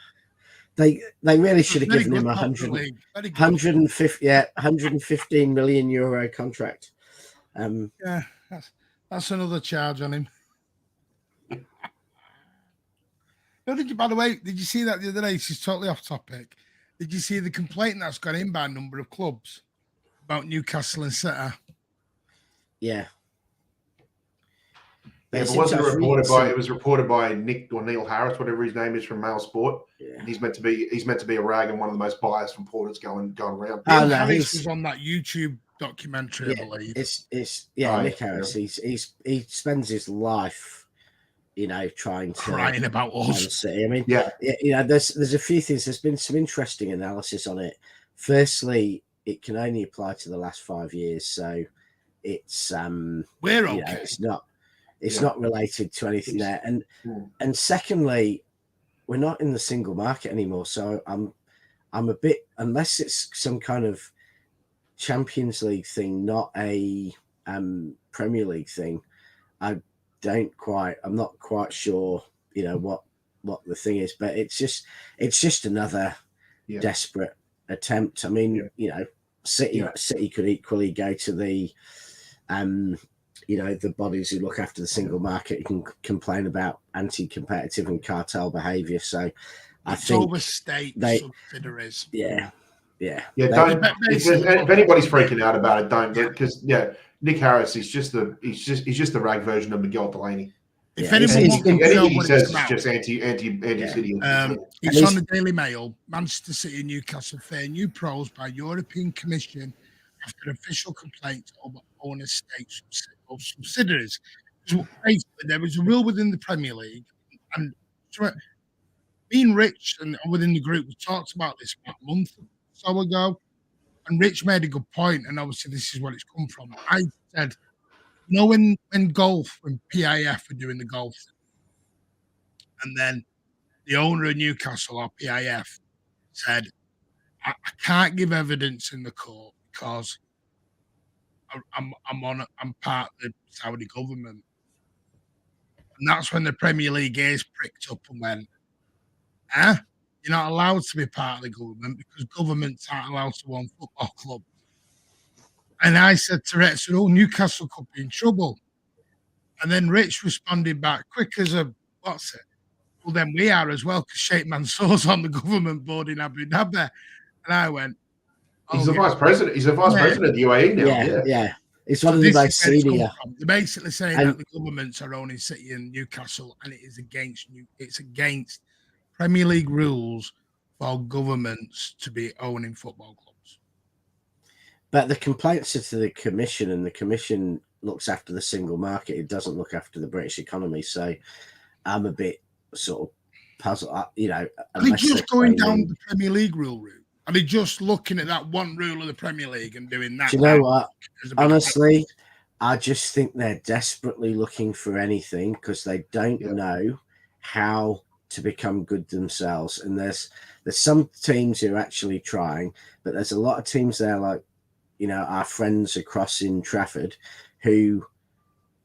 They really should have given him 115 million euro contract. Yeah, that's another charge on him. By the way, did you see that the other day? This is totally off topic. Did you see the complaint that's gone in by a number of clubs about Newcastle and City? Yeah. Yeah, but wasn't it reported by? It was reported by Nick or Neil Harris, whatever his name is, from Mail Sport. Yeah. And he's meant to be a rag and one of the most biased reporters going around. Neil Harris was on that YouTube documentary, I believe. It's Nick Harris. Yeah. He spends his life, trying to crying about us. I mean, there's a few things. There's been some interesting analysis on it. Firstly, it can only apply to the last 5 years, so it's we're okay. It's not related to anything there. And secondly, we're not in the single market anymore. So I'm a bit, unless it's some kind of Champions League thing, not a Premier League thing. I'm not quite sure, what the thing is, but it's just another desperate attempt. I mean, City could equally go to the the bodies who look after the single market can complain about anti-competitive and cartel behaviour. So I think overstate subsidiaries. Yeah. Don't, if anybody's freaking out about it, don't, because Nick Harris is just the rag version of Miguel Delaney. If anyone wants to know what it's about, it's just anti-city. It's on the Daily Mail. Manchester City and Newcastle fair new pros by European Commission after official complaints over owner stakes of subsidiaries. So basically, there was a rule within the Premier League, and being Rich and within the group, we talked about this about a month or so ago, and Rich made a good point, and obviously this is what it's come from. I said, when PIF were doing the golf, and then the owner of Newcastle or PIF said, I can't give evidence in the court because I'm part of the Saudi government. And that's when the Premier League ears pricked up and went, you're not allowed to be part of the government because governments aren't allowed to own football clubs. And I said to Rich, Newcastle could be in trouble. And then Rich responded back quick as a, what's it? Well, then we are as well because Sheikh Mansour's on the government board in Abu Dhabi. And I went, he's the vice president. He's the vice president of the UAE now. Yeah. It's one of the most senior. They're basically saying that the governments are owning City and Newcastle, and it is against Premier League rules for governments to be owning football clubs. But the complaints are to the Commission, and the Commission looks after the single market. It doesn't look after the British economy. So I'm a bit sort of puzzled. Are they just going down the Premier League rule route? Are they just looking at that one rule of the Premier League and doing that? Do you know what? Honestly, I just think they're desperately looking for anything because they don't know how to become good themselves. And there's some teams who are actually trying, but there's a lot of teams there, like our friends across in Trafford, who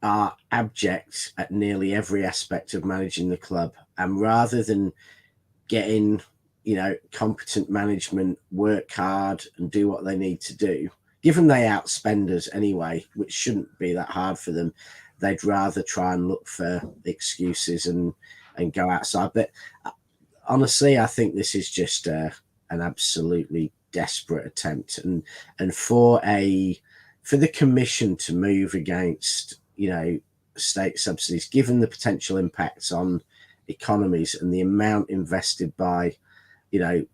are abject at nearly every aspect of managing the club. And rather than getting competent management, work hard and do what they need to do, given they outspend us anyway, which shouldn't be that hard for them, they'd rather try and look for excuses and go outside. But honestly, I think this is just an absolutely desperate attempt, and for the Commission to move against state subsidies, given the potential impacts on economies and the amount invested by a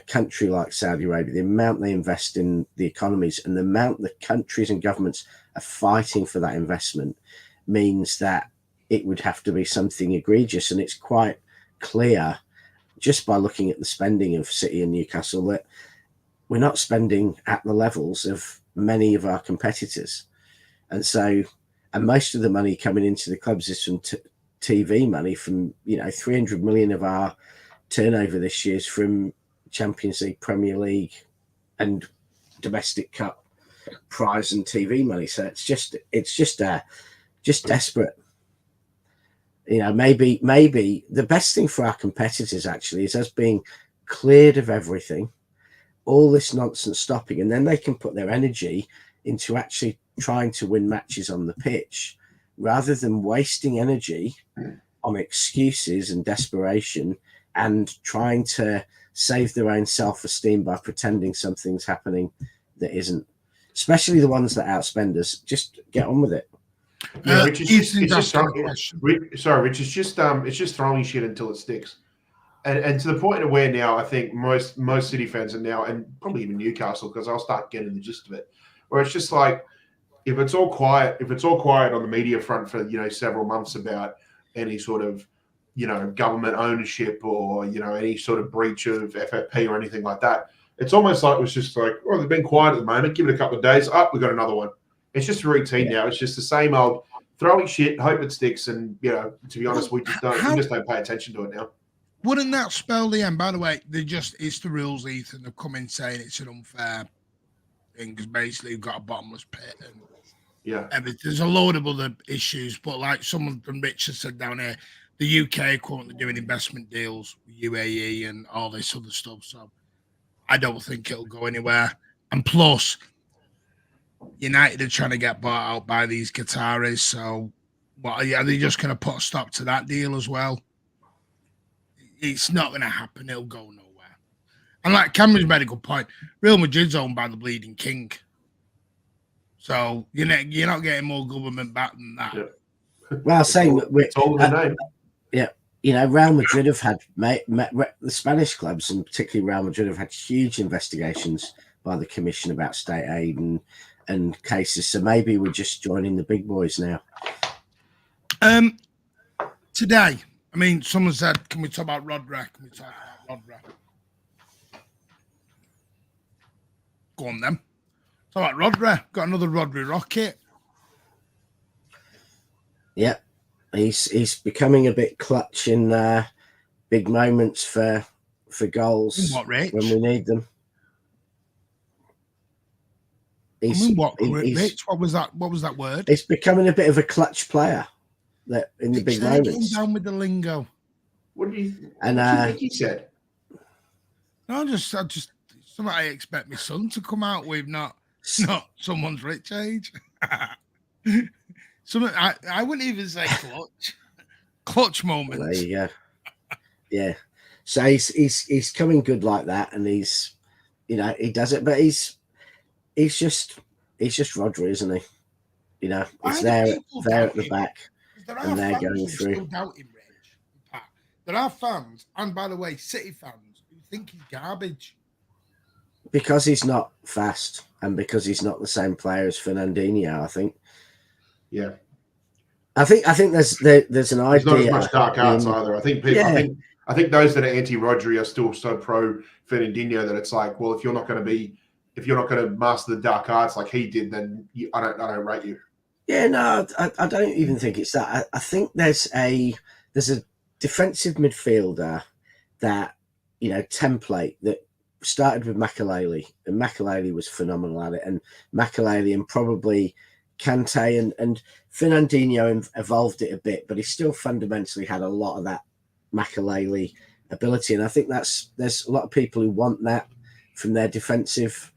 country like Saudi Arabia, the amount they invest in the economies and the amount the countries and governments are fighting for that investment, means that it would have to be something egregious. And it's quite clear just by looking at the spending of City and Newcastle that we're not spending at the levels of many of our competitors. And so, and most of the money coming into the clubs is from TV money, from, 300 million of our turnover this year is from Champions League, Premier League, and domestic cup prize and TV money. So it's just desperate. Maybe the best thing for our competitors actually is us being cleared of everything, all this nonsense stopping, and then they can put their energy into actually trying to win matches on the pitch, rather than wasting energy on excuses and desperation and trying to save their own self-esteem by pretending something's happening that isn't. Especially the ones that outspend us. Just get on with it. Yeah, Rich, it's just throwing shit until it sticks, and to the point of where now I think most City fans are now, and probably even Newcastle, because I'll start getting the gist of it, where it's just like, if it's all quiet on the media front for several months about any sort of government ownership or any sort of breach of FFP or anything like that, it's almost like it was just like, oh, they've been quiet at the moment. Give it a couple of days. Oh, we've got another one. It's just a routine now. It's just the same old throwing shit, hope it sticks, and to be honest, we just don't pay attention to it now. Wouldn't that spell the end? By the way, it's the rules, Ethan. They've come in saying it's an unfair thing because basically you've got a bottomless pit and there's a load of other issues. But like someone from Richard said down here, the UK are currently doing investment deals with UAE and all this other stuff. So I don't think it'll go anywhere. And plus, United are trying to get bought out by these Qataris. So, are they just going to put a stop to that deal as well? It's not going to happen. It'll go nowhere. And like Cameron's made a good point, Real Madrid's owned by the Bleeding King. So you're not getting more government back than that. Yeah. Well, saying it's all in the name. Yeah. Real Madrid have had the Spanish clubs, and particularly Real Madrid, have had huge investigations by the Commission about state aid and cases. So maybe we're just joining the big boys now. Today, I mean, someone said, "Can we talk about Rodri? Can we talk about Rodri?" Go on then. Talk about Rodri. Got another Rodri rocket. Yeah. He's becoming a bit clutch in big moments for goals when we need them. Rich? What was that word? He's becoming a bit of a clutch player that in the big moments. Down with the lingo. What do you think he said? No, I just something I expect my son to come out with, not someone's rich age. Something I wouldn't even say clutch moments. Well, there you go. Yeah. So he's coming good like that, and he's he does it, but he's just Rodri, isn't he? He's there at the back, and they're going through. There are fans, and by the way, City fans who think he's garbage because he's not fast, and because he's not the same player as Fernandinho. I think. Yeah, I think there's an idea. There's not as much dark arts either. I think people. Yeah. I think those that are anti-Rodri are still so pro Fernandinho that it's like, well, if you're not going to master the dark arts like he did, then I don't rate you. Yeah, no, I don't even think it's that. I think there's a defensive midfielder that template that started with Makelele, and Makelele was phenomenal at it, and Makelele and probably Kante and Fernandinho evolved it a bit, but he still fundamentally had a lot of that Makelele ability, and I think there's a lot of people who want that from their defensive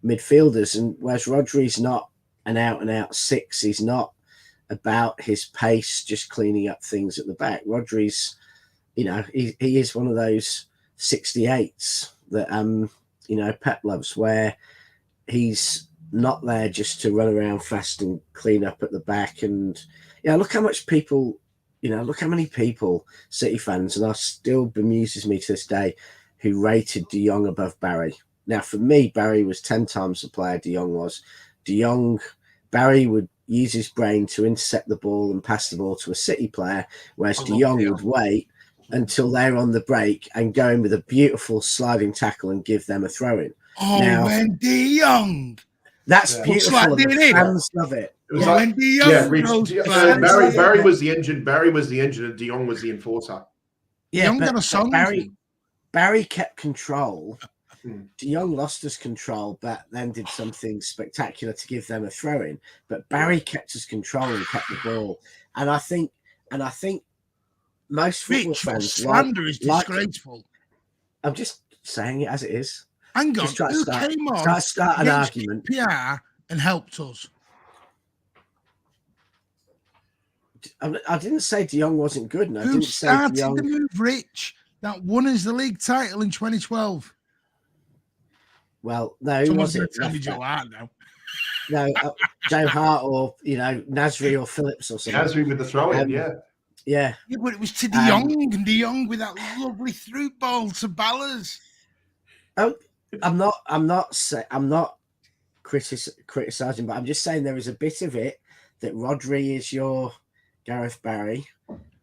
midfielders, and whereas Rodri's not an out-and-out six, he's not about his pace, just cleaning up things at the back. Rodri's, he is one of those 68s that Pep loves, where he's not there just to run around fast and clean up at the back. And look how much people, look how many people, City fans, and I still bemuses me to this day, who rated De Jong above Barry. Now, for me, Barry was 10 times the player De Jong was. Barry would use his brain to intercept the ball and pass the ball to a City player, whereas De Jong would wait until they're on the break and go in with a beautiful sliding tackle and give them a throw-in. Oh, now, when De Jong That's Yeah. beautiful. Like and the DNA. fans love it. It was Yeah, like, when De Jong Rich, goes Barry was the engine. Barry was the engine, and De Jong was the enforcer. Yeah, Young got a song. Barry kept control. Hmm. De Jong lost his control, but then did something spectacular to give them a throw-in. But Barry kept his control and kept the ball. And I think most football fans slander is disgraceful. I'm just saying it as it is. Hang on, who came on start an argument? PR and helped us. I didn't say De Jong wasn't good, and I Who didn't say started De Jong. the move, Rich, that won us the league title in 2012? Well, no, he wasn't. Tell me Joe Hart now. No, Joe Hart or Nasri or Phillips or something. Nasri with the throw-in, yeah. Yeah, but it was to De Jong, and De Jong with that lovely through ball to Ballas. Oh, I'm not criticizing, but I'm just saying there is a bit of it that Rodri is your Gareth Barry,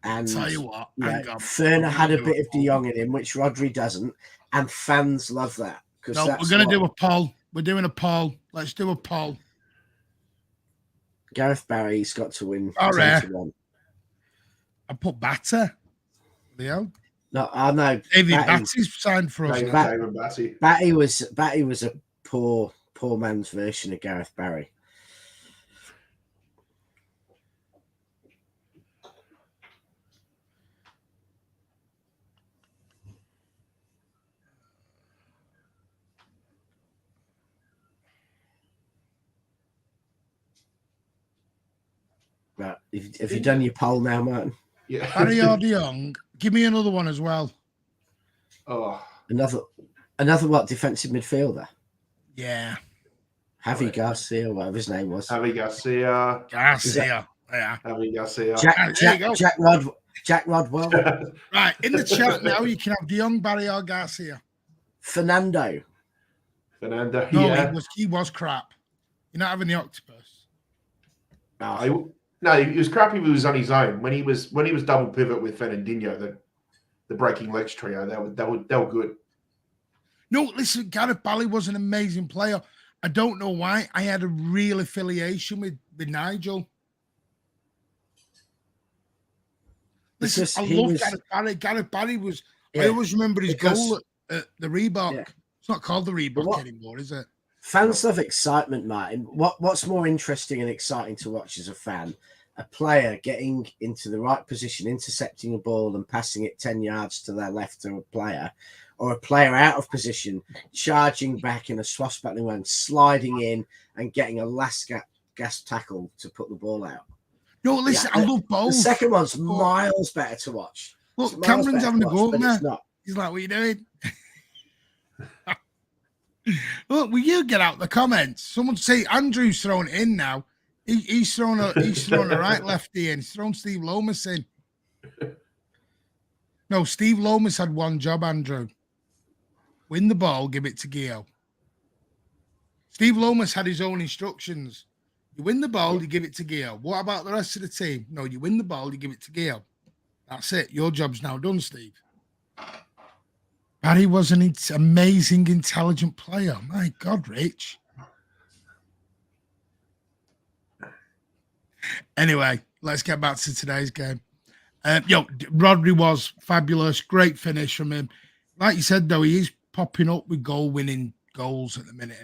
and tell you what, Ferner had a bit of De Jong in him, which Rodri doesn't, and fans love that. No, we're going to do a poll. We're doing a poll. Let's do a poll. Gareth Barry's got to win. All right. I put Batter. Leo. No, I know. David Batty's signed for us. Batty was a poor man's version of Gareth Barry. Right. Have you done your poll now, Martin? Yeah. Barry or De Jong? Give me another one as well. Oh. Another what? Defensive midfielder? Yeah. Javi Garcia, whatever his name was. Javi Garcia. Yeah. Javi Garcia. Jack Rodwell. Right. In the chat now, you can have De Jong, Barry, or Garcia. Fernando. No, yeah. he was crap. You're not having the octopus. No, he was crap if he was on his own. When he was double pivot with Fernandinho, the breaking legs trio, they were good. No, listen, Gareth Bale was an amazing player. I don't know why. I had a real affiliation with Nigel. Listen, I love Gareth Bale. Gareth Bale was. Yeah, I always remember his goal at the Reebok. Yeah. It's not called the Reebok anymore, is it? Fans love excitement, Martin. What's more interesting and exciting to watch as a fan? A player getting into the right position, intercepting a ball and passing it 10 yards to their left to a player, or a player out of position, charging back in a swashbuckling way, sliding in and getting a last gasp tackle to put the ball out. No, listen, I love both. The second one's miles better to watch. Look, Cameron's having a go at me. He's like, what are you doing? Look, will you get out the comments? Someone say Andrew's thrown it in now. He's thrown a right lefty in. He's thrown Steve Lomas in. No, Steve Lomas had one job, Andrew. Win the ball, give it to Gio. Steve Lomas had his own instructions. You win the ball, you give it to Gio. What about the rest of the team? No, you win the ball, you give it to Gio. That's it. Your job's now done, Steve. Barry was an amazing, intelligent player. My God, Rich. Anyway, let's get back to today's game. Rodri was fabulous. Great finish from him. Like you said, though, he is popping up with goal-winning goals at the minute.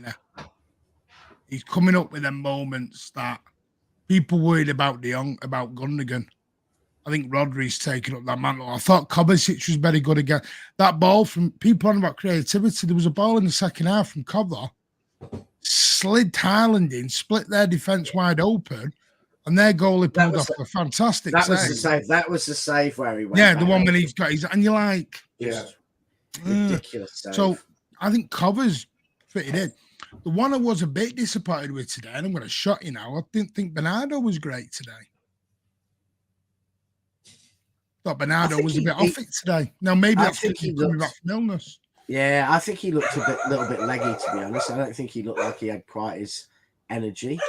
He's coming up with them moments that people worried about De Jong, about Gundogan. I think Rodri's taken up that mantle. I thought Kovacic was very good again. That ball from people on about creativity. There was a ball in the second half from Cover, slid Haaland in, split their defence wide open, and their goalie pulled off a fantastic save. Was the save. That was the save where he went. Yeah, the one when he's got his, and you're like, ridiculous save. So I think Cover's fitted in. The one I was a bit disappointed with today, and I'm going to shut you now. I didn't think Bernardo was great today. Thought Bernardo was a bit off it today. Now maybe that's because he's coming back from illness. Yeah, I think he looked a little bit leggy, to be honest. I don't think he looked like he had quite his energy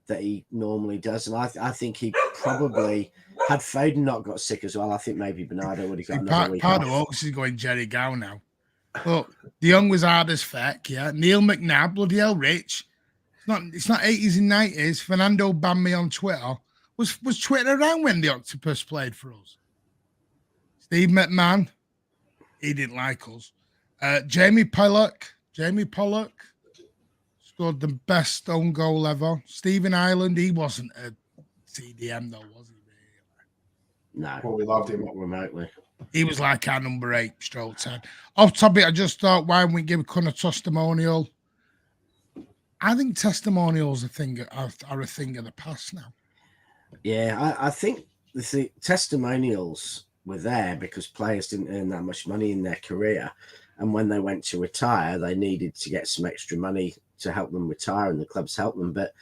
that he normally does, and I think he probably had Foden not got sick as well. I think maybe Bernardo would have got another week part off. of Oaks is going Jerry Gow now. Look, De Jong was hard as feck. Yeah, Neil McNabb, bloody hell, Rich. It's not 80s and 90s. Fernando banned me on Twitter. Was Twitter around when the Octopus played for us? Steve McMahon, he didn't like us. Jamie Pollock scored the best own goal ever. Stephen Ireland, he wasn't a CDM though, was he? No. Well, we loved him remotely. He was like our number 8 stroke 10. Off topic, I just thought, why wouldn't we give Connor a testimonial? I think testimonials are a thing of the past now. Yeah, I think the testimonials were there because players didn't earn that much money in their career. And when they went to retire, they needed to get some extra money to help them retire, and the clubs helped them. But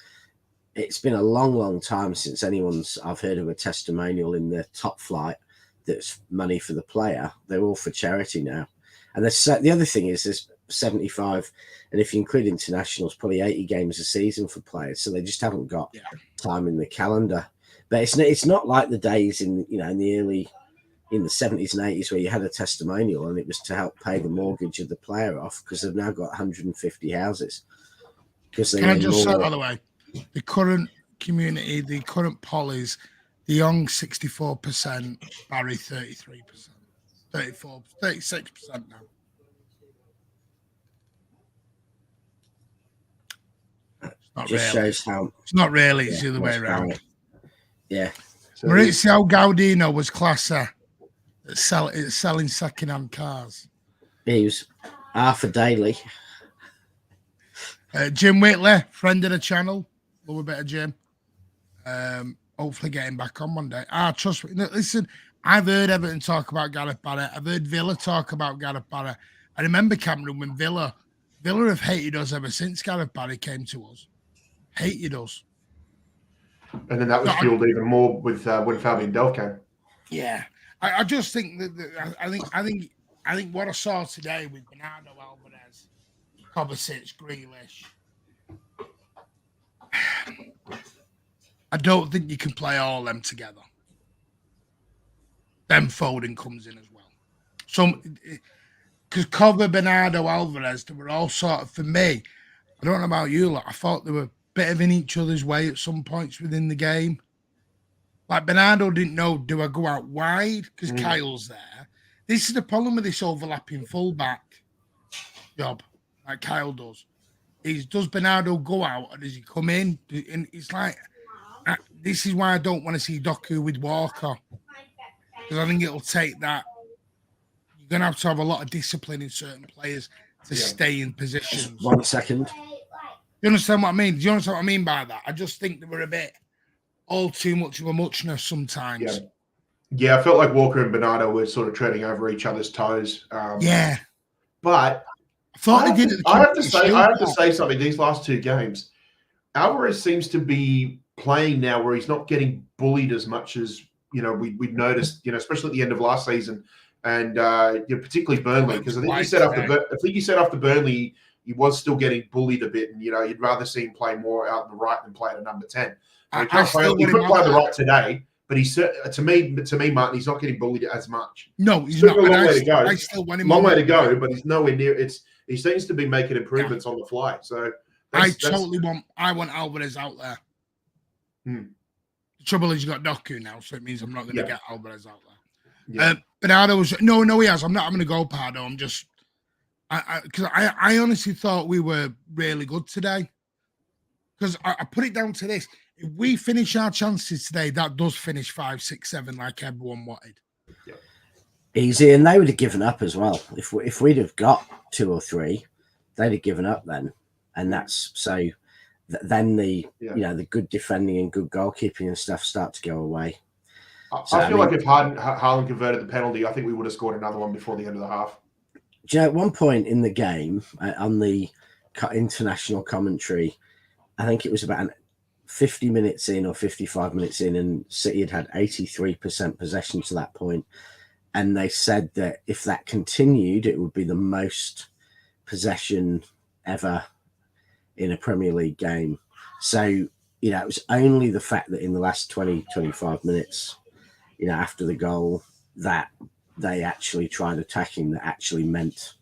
it's been a long, long time since I've heard of a testimonial in the top flight that's money for the player. They're all for charity now. And the other thing is there's 75, and if you include internationals, probably 80 games a season for players. So they just haven't got time in the calendar. But it's not like the days in the 70s and 80s where you had a testimonial and it was to help pay the mortgage of the player off, because they've now got 150 houses. Can I just say, by the way, the current community, the current poll is De Jong 64%, Barry 33%, 36% now. It's not really. It's the other way around. Yeah. So Maurizio Gaudino was classy at selling second-hand cars. He was half a daily. Jim Whitley, friend of the channel. Love a bit of Jim. Hopefully getting back on one day. Trust me. Listen, I've heard Everton talk about Gareth Barrett. I've heard Villa talk about Gareth Barrett. I remember, Cameron, when Villa have hated us ever since Gareth Barrett came to us. Hated us. And then that was fueled even more with when Fabian Delph came. Yeah. I just think I think what I saw today with Bernardo Alvarez, Kovacic, Grealish, I don't think you can play all them together. Then Foden comes in as well. So, because Kova, Bernardo, Alvarez, they were all sort of, for me, I don't know about you, I thought they were a bit of in each other's way at some points within the game. Like Bernardo didn't know, do I go out wide because Kyle's there? This is the problem with this overlapping fullback job, like Kyle does. Does Bernardo go out or does he come in? And it's like, this is why I don't want to see Doku with Walker, because I think it'll take that. You're going to have a lot of discipline in certain players to stay in positions. 1 second. You understand what I mean? Do you understand what I mean by that? I just think they were a bit all too much of a muchness sometimes. Yeah, I felt like Walker and Bernardo were sort of treading over each other's toes. But I thought they did. I have to say something. These last 2 games, Alvarez seems to be playing now where he's not getting bullied as much as we'd noticed. Especially at the end of last season, and particularly Burnley, because I think you said after Burnley he was still getting bullied a bit, and you'd rather see him play more out on the right than play at a number 10. He couldn't play the right today, but he's to me, Martin, he's not getting bullied as much. No, he's not. A long way to go. I still want him. Long way to go, but he's nowhere near. He seems to be making improvements on the fly. So I want Alvarez out there. The trouble is you got Doku now, so it means I'm not going to get Alvarez out there. Bernardo was no, he has. I'm not going to go Pardo. I'm just because I honestly thought we were really good today. Because I put it down to this: if we finish our chances today, that does finish 5, 6, 7 like everyone wanted. Yeah. Easy, and they would have given up as well. If we'd have got 2 or 3, they'd have given up then, and that's so. Then the the good defending and good goalkeeping and stuff start to go away. I feel like if Haaland converted the penalty, I think we would have scored another one before the end of the half. Do you know, at one point in the game, on the international commentary, I think it was about 50 minutes in or 55 minutes in, and City had 83% possession to that point. And they said that if that continued, it would be the most possession ever in a Premier League game. So, it was only the fact that in the last 20, 25 minutes, after the goal, that they actually tried attacking that actually meant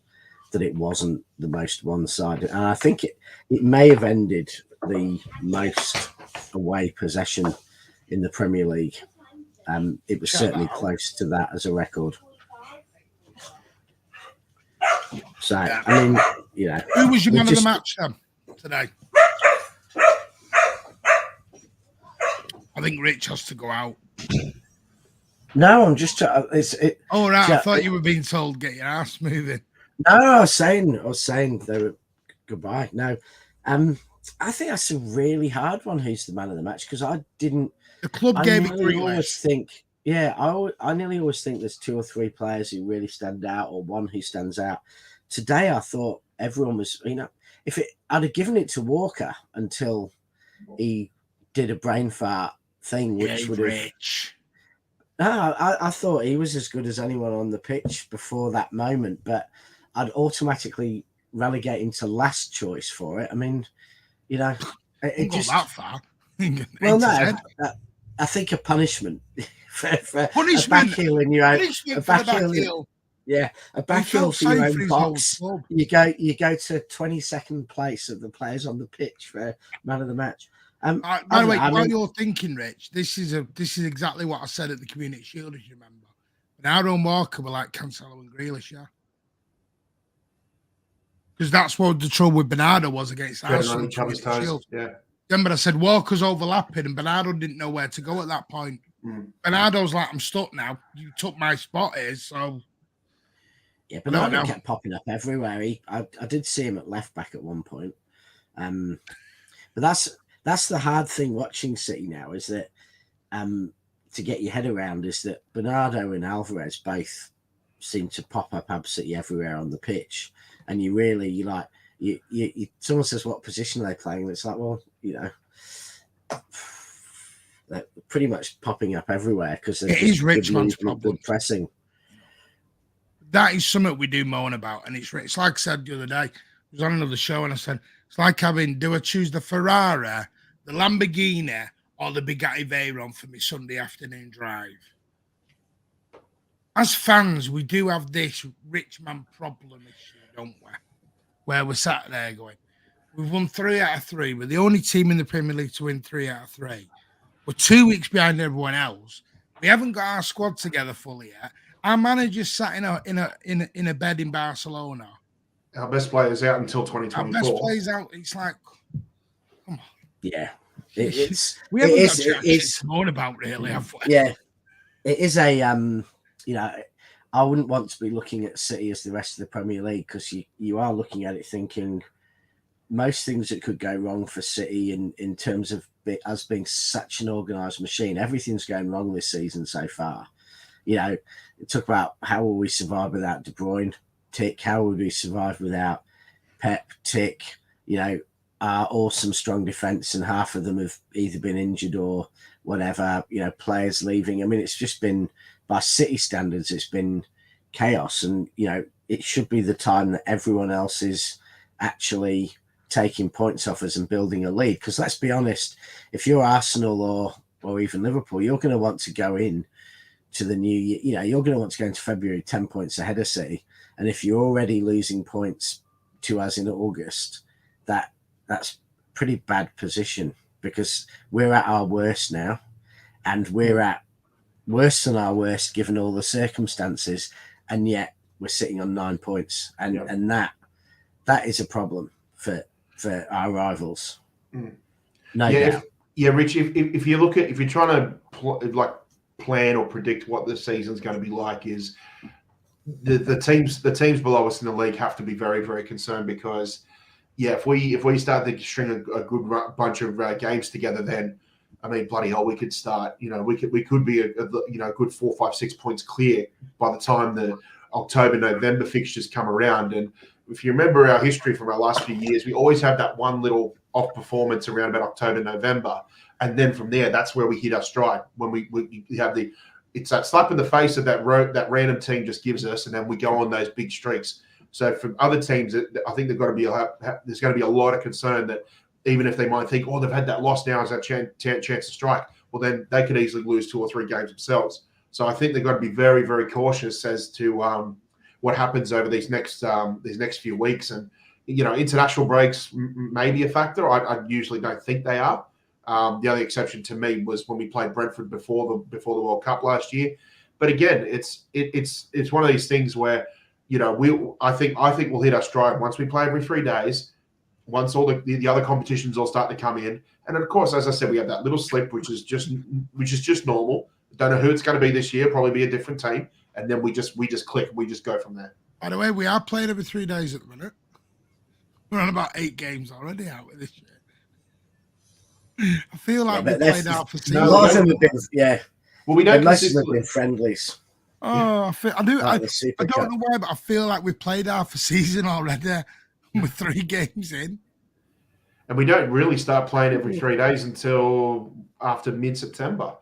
that it wasn't the most one-sided. And I think it may have ended the most away possession in the Premier League. It was certainly close to that as a record. So, yeah. I mean, you know. Who was your man of the match then today? I think Rich has to go out. No, I'm just. Oh, right. I thought you were being told get your ass moving. No, I was saying they were goodbye. No, I think that's a really hard one. Who's the man of the match? Because I didn't. The club gave it Grealish. I nearly always think there's 2 or 3 players who really stand out, or one who stands out. Today, I thought everyone was. You know, I'd have given it to Walker until he did a brain fart thing, which would have. Rich. No, I thought he was as good as anyone on the pitch before that moment, but I'd automatically relegate him to last choice for it. I mean, you know, it just that far. Well, no, I think a punishment for punishment. A back heel in your own, a back heel. Yeah, a back heel for your own box. You go to 22nd place of the players on the pitch for man of the match. By the way, while you're thinking, Rich, this is exactly what I said at the Community Shield, as you remember. Bernardo and Walker were like Cancelo and Grealish, yeah. Because that's what the trouble with Bernardo was against Arsenal. Yeah. Remember, I said Walker's overlapping, and Bernardo didn't know where to go at that point. Bernardo's like, I'm stuck now. You took my spot here, so. Yeah, Bernardo kept popping up everywhere. I did see him at left back at one point. But that's the hard thing watching City now, is that to get your head around, is that Bernardo and Alvarez both seem to pop up absolutely everywhere on the pitch, and someone says what position are they playing, and it's like, well, you know, they're pretty much popping up everywhere because it is Richmond's problem. Good pressing. That is something we do moan about, and it's like I said the other day. I was on another show and I said it's like do I choose the Ferrari, the Lamborghini, or the Bugatti Veyron for my Sunday afternoon drive? As fans, we do have this rich man problem issue, don't we? Where we're sat there going, we've won 3 out of 3. We're the only team in the Premier League to win 3 out of 3. We're 2 weeks behind everyone else. We haven't got our squad together fully yet. Our manager's sat in a bed in Barcelona. Our best player's out until 2024. Our best player's out. It's like, come on. Yeah. We haven't got to moan about, really, have we? Yeah. It is a, you know, I wouldn't want to be looking at City as the rest of the Premier League, because you are looking at it thinking most things that could go wrong for City in terms of us being such an organised machine. Everything's going wrong this season so far. You know, talk about how will we survive without De Bruyne, tick. How would we survive without Pep, tick. You know, our awesome strong defence, and half of them have either been injured or whatever. You know, players leaving. I mean, it's just been, by City standards, it's been chaos. And, you know, it should be the time that everyone else is actually taking points off us and building a lead. Because let's be honest, if you're Arsenal or even Liverpool, you're going to want to go in to the new year. You know, you're going to want to go into February 10 points ahead of City. And if you're already losing points to us in August, that's pretty bad position, because we're at our worst now, and we're at worse than our worst given all the circumstances, and yet we're sitting on 9 points, and that is a problem for our rivals. No doubt. Rich, if you look at, if you're trying to plan or predict what the season's going to be like, is the teams below us in the league have to be very, very concerned, because if we start to string a good bunch of games together, then I mean, bloody hell, we could start. You know, we could be a good 4, 5, 6 points clear by the time the October, November fixtures come around. And if you remember our history from our last few years, we always have that one little off performance around about October, November, and then from there, that's where we hit our stride. When we have it's that slap in the face that that random team just gives us, and then we go on those big streaks. So from other teams, I think there's going to be a lot of concern that even if they might think, oh, they've had that loss, now is that chance to strike. Well, then they could easily lose 2 or 3 games themselves. So I think they've got to be very, very cautious as to what happens over these next few weeks. And international breaks may be a factor. I usually don't think they are. The only exception to me was when we played Brentford before the World Cup last year. But again, it's one of these things where I think we'll hit our stride once we play every 3 days. Once all the other competitions all start to come in, and of course, as I said, we have that little slip, which is just normal. Don't know who it's going to be this year. Probably be a different team, and then we just click. We just go from there. By the way, we are playing every 3 days at the minute. We're on about 8 games already out with this year. I feel like we played out for season. Well, we don't. Most of them have been friendlies. Oh, I don't know why, but I feel like we've played half a season already. We're 3 games in. And we don't really start playing every 3 days until after mid-September.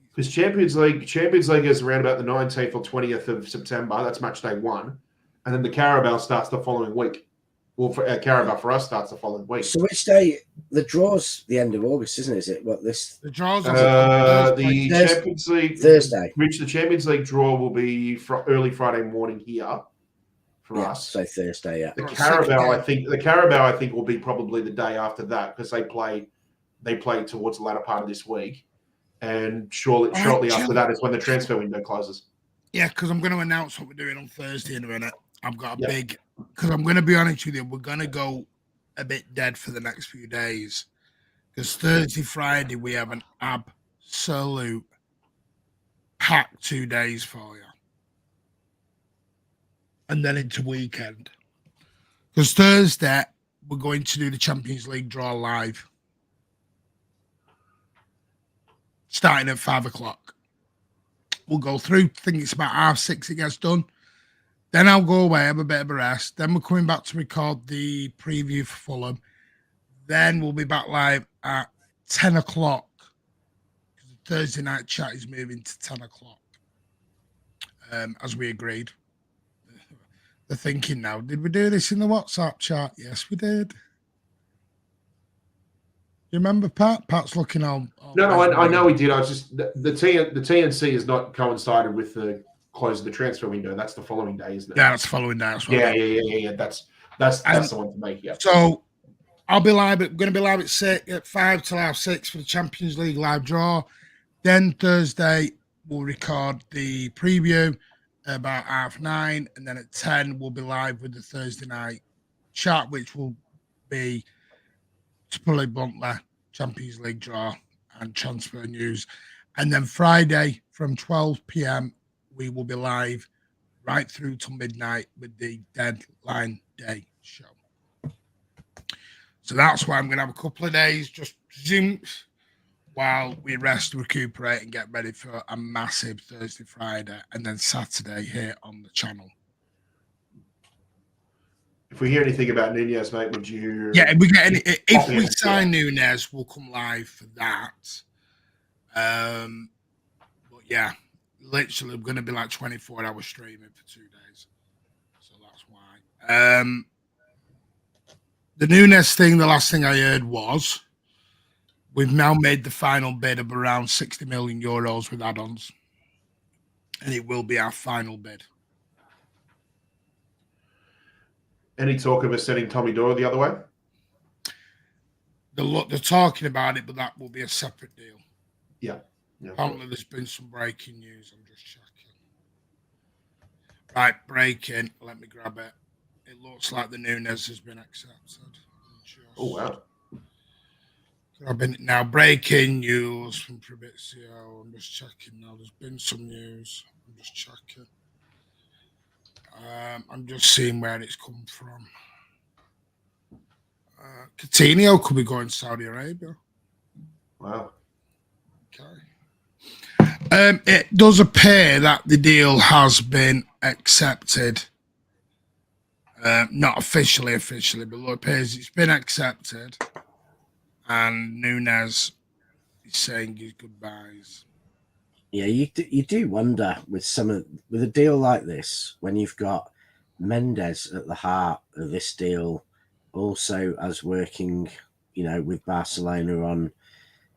Because Champions League is around about the 19th or 20th of September. That's match day 1. And then the Carabao starts the following week. Well, Carabao for us starts the following week. So which day? The draw's the end of August, isn't it? Is it what this? The draw's the Champions League Thursday. Which the Champions League draw will be early Friday morning here. For us, so Thursday, yeah. The Carabao, I think, will be probably the day after that because they play towards the latter part of this week, and shortly after that is when the transfer window closes. Yeah, because I'm going to announce what we're doing on Thursday in a minute. I've got a big, because I'm going to be honest with you, we're going to go a bit dead for the next few days because Thursday, Friday we have an absolute packed 2 days for you. And then into weekend. Because Thursday, we're going to do the Champions League draw live. Starting at 5 o'clock. We'll go through. I think it's about 6:30 it gets done. Then I'll go away, have a bit of a rest. Then we're coming back to record the preview for Fulham. Then we'll be back live at 10 o'clock. The Thursday night chat is moving to 10 o'clock. As we agreed. They're thinking now, did we do this in the WhatsApp chat? Yes, we did. You remember Pat? Pat's looking all No, I know we did. I was just the TNC has not coincided with the close of the transfer window. That's the following day, isn't it? Yeah, that's the following day. That's yeah. That's the one to make. Yeah. So I'll be live. Going to be live at 5 till 6 for the Champions League live draw. Then Thursday we'll record the preview about 9:30, and then at 10 we'll be live with the Thursday night chat, which will be, to put it bluntly, Champions League draw and transfer news. And then Friday from 12 p.m. we will be live right through till midnight with the deadline day show. So that's why I'm going to have a couple of days just zooms while we rest, recuperate, and get ready for a massive Thursday, Friday, and then Saturday here on the channel. If we hear anything about Nunez, mate, would you? Yeah, if we sign Nunez, we'll come live for that. But yeah, literally, we're going to be like 24-hour streaming for 2 days. So that's why. The Nunez thing, the last thing I heard was, we've now made the final bid of around 60 million euros with add-ons. And it will be our final bid. Any talk of us sending Tommy Doyle the other way? They're talking about it, but that will be a separate deal. Yeah. Apparently there's been some breaking news. I'm just checking. Right, breaking. Let me grab it. It looks like the Nunez has been accepted. Oh, wow. Now, breaking news from Fabrizio. I'm just checking now. There's been some news. I'm just checking. I'm just seeing where it's come from. Coutinho could be going to Saudi Arabia. Wow. Okay. It does appear that the deal has been accepted. Not officially, but it appears it's been accepted. And Nunez is saying his goodbyes. Yeah, you do wonder with with a deal like this, when you've got Mendes at the heart of this deal, also as working, with Barcelona on,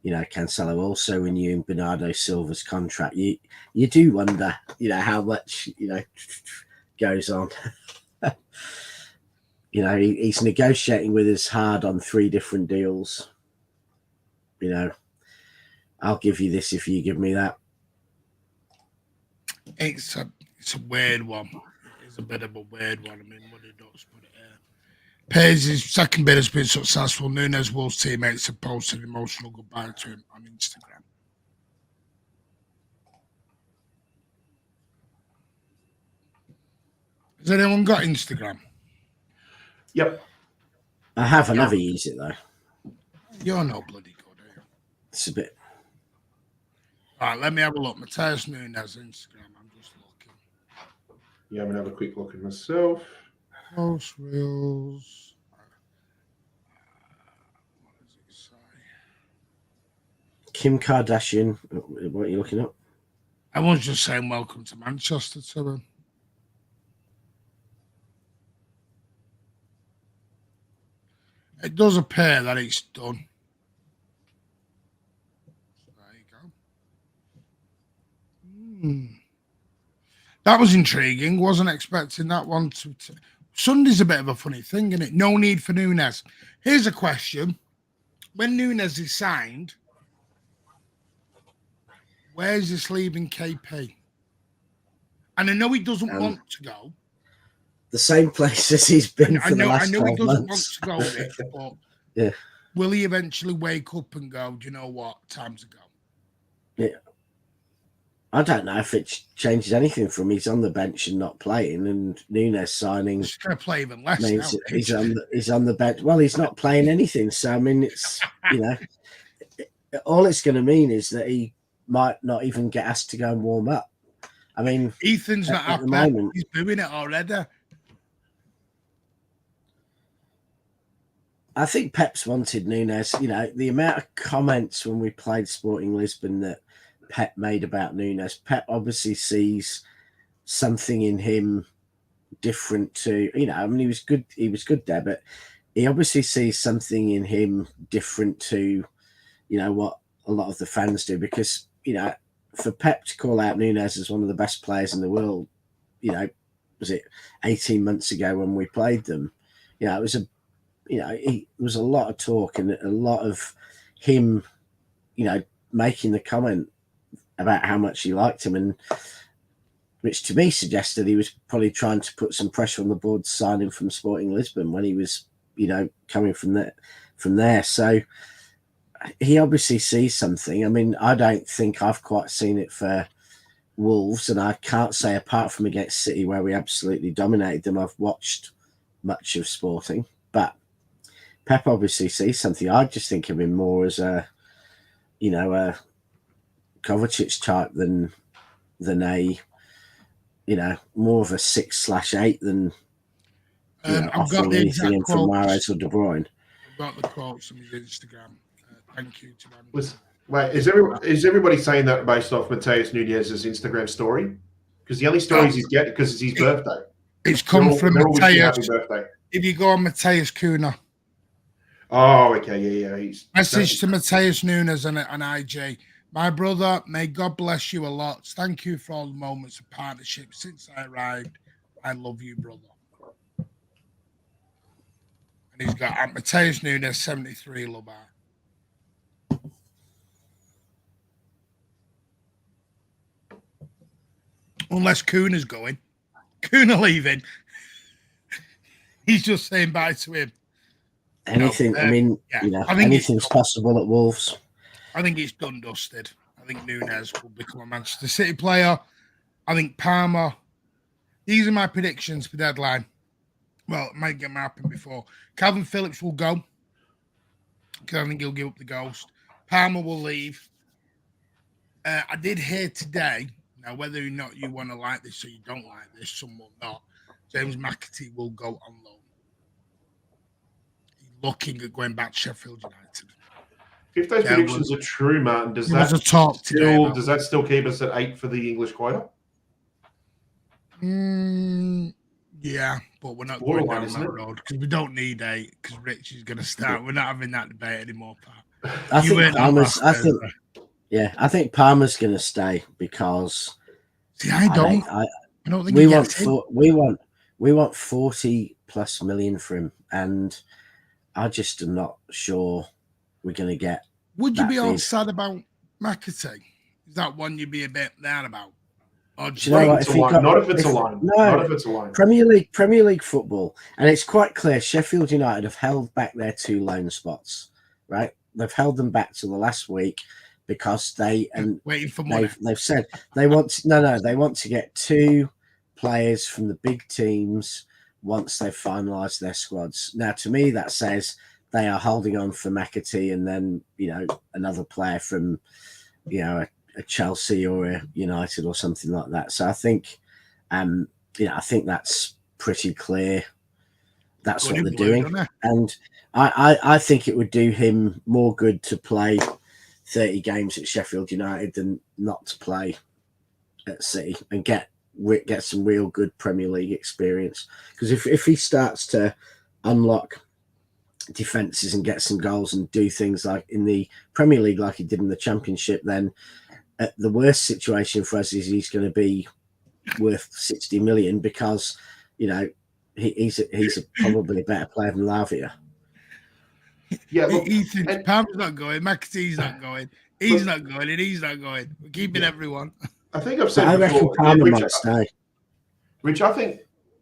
Cancelo also renewing Bernardo Silva's contract. You do wonder, how much goes on. You know, he's negotiating with us hard on 3 different deals. You know, I'll give you this if you give me that. It's a weird one. It's a bit of a weird one. I mean, Muddy Ducks put it here. Paisley's second bid has been successful. Nunes Wolves teammates have posted emotional goodbye to him on Instagram. Has anyone got Instagram? Yep. I have. I never use it though. You're no bloody good, are you? It's a bit. All right, let me have a look. Matthias Nunes Instagram. I'm just looking. Yeah, I'm gonna have a quick look at myself. Post reels. What does it say? Kim Kardashian. What are you looking up? I was just saying welcome to Manchester to him. It does appear that it's done. There you go. That was intriguing. Wasn't expecting that one to. Sunday's a bit of a funny thing, isn't it? No need for Nunes. Here's a question. When Nunes is signed, where's this leaving KP? And I know he doesn't want to go. The same place as he's been for the last 12 months. I know he doesn't want to go, Rich, but yeah. Will he eventually wake up and go, do you know what? Time to go. Yeah. I don't know if it changes anything from he's on the bench and not playing, and Nunes signing. He's going to play even less now. He's on the bench. Well, he's not playing anything. So, I mean, it's, you know, all it's going to mean is that he might not even get asked to go and warm up. I mean, Ethan's not at happy. the moment. He's doing it already. I think Pep's wanted Nunes. You know, the amount of comments when we played Sporting Lisbon that Pep made about Nunes. Pep obviously sees something in him different to, you know, I mean, he was good there, but he obviously sees something in him different to, you know, what a lot of the fans do, because, you know, for Pep to call out Nunes as one of the best players in the world, you know, was it 18 months ago when we played them? You know, it was it was a lot of talk and a lot of him, you know, making the comment about how much he liked him, and which to me suggested he was probably trying to put some pressure on the board to sign him from Sporting Lisbon when he was, you know, coming from there. So he obviously sees something. I mean, I don't think I've quite seen it for Wolves, and I can't say apart from against City where we absolutely dominated them, I've watched much of Sporting, but Pep obviously sees something. I just think of him more as a, you know, a Kovacic type than a, you know, more of a 6/8 than I've got the anything in from quotes. Mahrez or De Bruyne. I've got the quotes on his Instagram. Thank you to them. Wait, is everybody saying that based off Matheus Nunes' Instagram story? Because the only stories he's getting because it's his birthday. It's come from Matheus. Happy birthday. If you go on Matheus Cunha. Oh, okay, yeah. Message to Matheus Nunes and IG. My brother, may God bless you a lot. Thank you for all the moments of partnership since I arrived. I love you, brother. And he's got at Matheus Nunes 73 Lubar. Unless Kuna's going. Kuna leaving. He's just saying bye to him. Anything, I mean, yeah, you know, anything's possible at Wolves. I think it's done dusted. I think Nunes will become a Manchester City player. I think Palmer. These are my predictions for deadline. Well, it might get happen before. Calvin Phillips will go because I think he'll give up the ghost. Palmer will leave. I did hear today, now whether or not you want to like this or you don't like this, some will not, James McAtee will go on loan. He's looking at going back to Sheffield United. If those predictions are true, Martin, does that still keep us at 8 for the English quota? Yeah, but we're not going down that road because we don't need 8 because Rich is going to start. We're not having that debate anymore, Pat. I think Palmer's going to stay because I don't think we want 40 plus million for him, and I just am not sure we're going to get. Would you be all bid. sad about McAtee? Is that one you'd be a bit mad about? Or just not, if not if it's a loan. Not if it's a loan. Premier League football, and it's quite clear Sheffield United have held back their 2 loan spots, right? They've held them back to the last week because waiting for money. They've said they want they want to get 2 players from the big teams once they've finalised their squads. Now, to me, that says they are holding on for McAtee and then, another player from, a Chelsea or a United or something like that. So I think, I think that's pretty clear. That's what they're doing. And I think it would do him more good to play 30 games at Sheffield United than not to play at City and get some real good Premier League experience. Because if he starts to unlock defenses and get some goals and do things like in the Premier League like he did in the Championship, then the worst situation for us is he's going to be worth 60 million because he's probably a better player than Lavia. Yeah, look, he thinks Pam's not going, McAtee's not going, he's not going, and he's not going. We're keeping everyone. I think I've said before, Rich, I think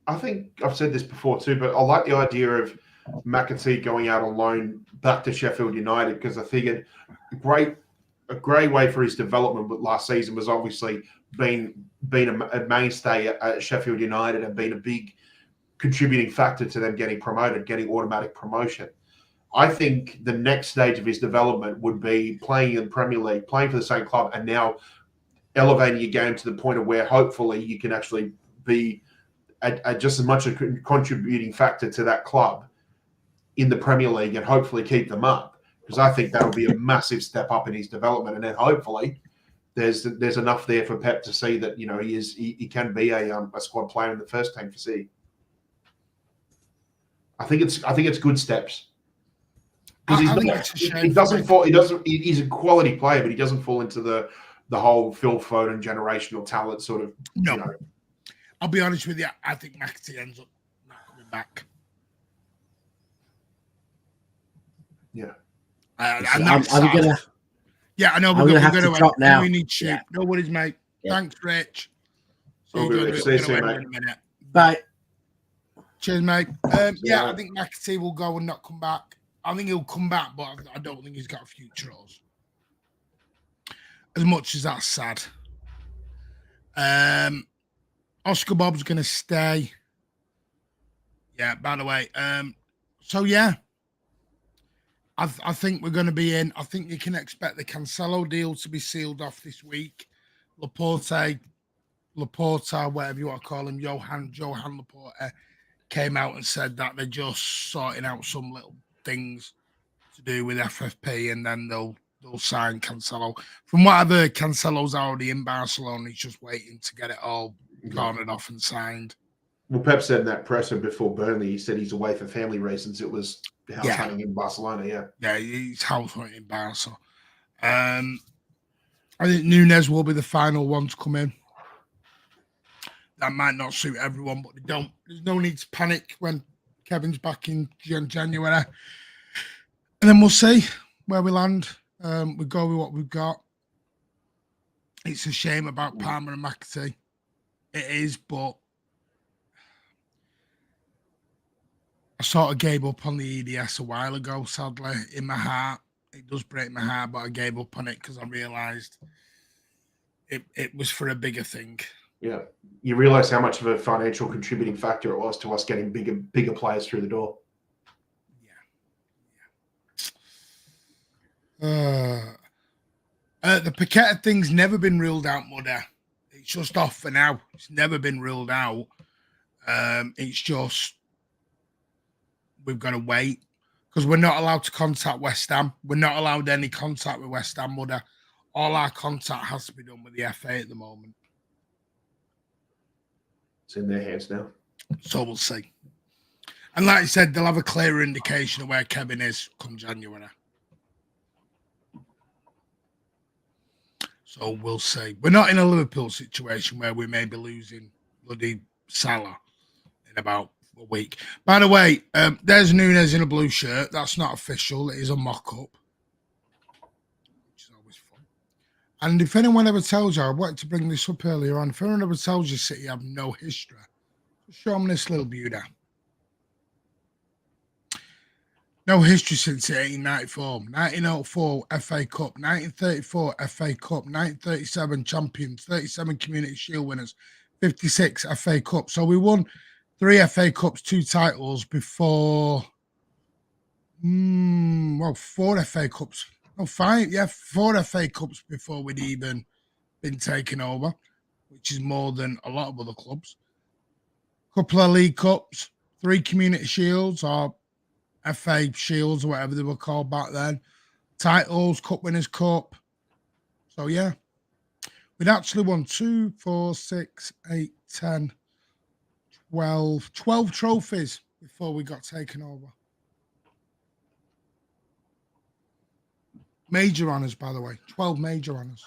I've said this before too, but I like the idea of McAtee going out on loan back to Sheffield United because I figured a great way for his development. But last season was obviously being a mainstay at Sheffield United and being a big contributing factor to them getting promoted, getting automatic promotion. I think the next stage of his development would be playing in the Premier League, playing for the same club, and now elevating your game to the point of where hopefully you can actually be just as much a contributing factor to that club in the Premier League and hopefully keep them up. Because I think that'll be a massive step up in his development. And then hopefully there's enough there for Pep to see that, he can be a squad player in the first team for City. I think it's good steps. Because he doesn't fall. He's a quality player, but he doesn't fall into the whole Phil Foden generational talent sort of. No, I'll be honest with you. I think McAtee ends up not coming back. Yeah, I'm gonna. Yeah, I know. We're gonna have to drop now. We need shape. No worries, mate. Yeah. Thanks, Rich. See you soon, mate. Bye. Cheers, mate. Yeah, I think McAtee will go and not come back. I think he'll come back, but I don't think he's got a future. As much as that's sad. Oscar Bob's going to stay. Yeah, by the way. So, yeah. I think we're going to be in. I think you can expect the Cancelo deal to be sealed off this week. Laporta, whatever you want to call him, Johan Laporta, came out and said that they're just sorting out some little things to do with FFP, and then they'll sign Cancelo. From what I've heard, Cancelo's already in Barcelona. He's just waiting to get it all garnered off and signed. Well, Pep said in that presser before Burnley, he said he's away for family reasons. It was house hunting in Barcelona, Yeah, he's house hunting in Barca. I think Nunez will be the final one to come in. That might not suit everyone, but there's no need to panic when Kevin's back in January. And then we'll see where we land. We go with what we've got. It's a shame about Palmer and McAtee. It is, but I sort of gave up on the EDS a while ago, sadly, in my heart. It does break my heart, but I gave up on it because I realised it was for a bigger thing. Yeah. You realise how much of a financial contributing factor it was to us getting bigger players through the door. The Paqueta thing's never been ruled out, Mudder. It's just off for now. It's never been ruled out. It's just we've got to wait because we're not allowed to contact West Ham. We're not allowed any contact with West Ham, Mudder. All our contact has to be done with the FA at the moment. It's in their hands now. So we'll see. And like I said, they'll have a clearer indication of where Kevin is come January. So we'll see. We're not in a Liverpool situation where we may be losing bloody Salah in about a week. By the way, there's Nunes in a blue shirt. That's not official. It is a mock-up, which is always fun. And if anyone ever tells you, I wanted to bring this up earlier on, if anyone ever tells you City have no history, show them this little beauty. No history since 1894, 1904 FA Cup, 1934 FA Cup, 1937 champions, 37 Community Shield winners, 56 FA Cup. So we won 3 FA Cups, 2 titles before, 4 FA Cups. Oh, 5, yeah, 4 FA Cups before we'd even been taken over, which is more than a lot of other clubs. Couple of League Cups, 3 Community Shields, or FA Shields, or whatever they were called back then. Titles, Cup Winners' Cup. So, yeah. We'd actually won 2, 4, 6, 8, 10, 12 trophies before we got taken over. Major honours, by the way. 12 major honours.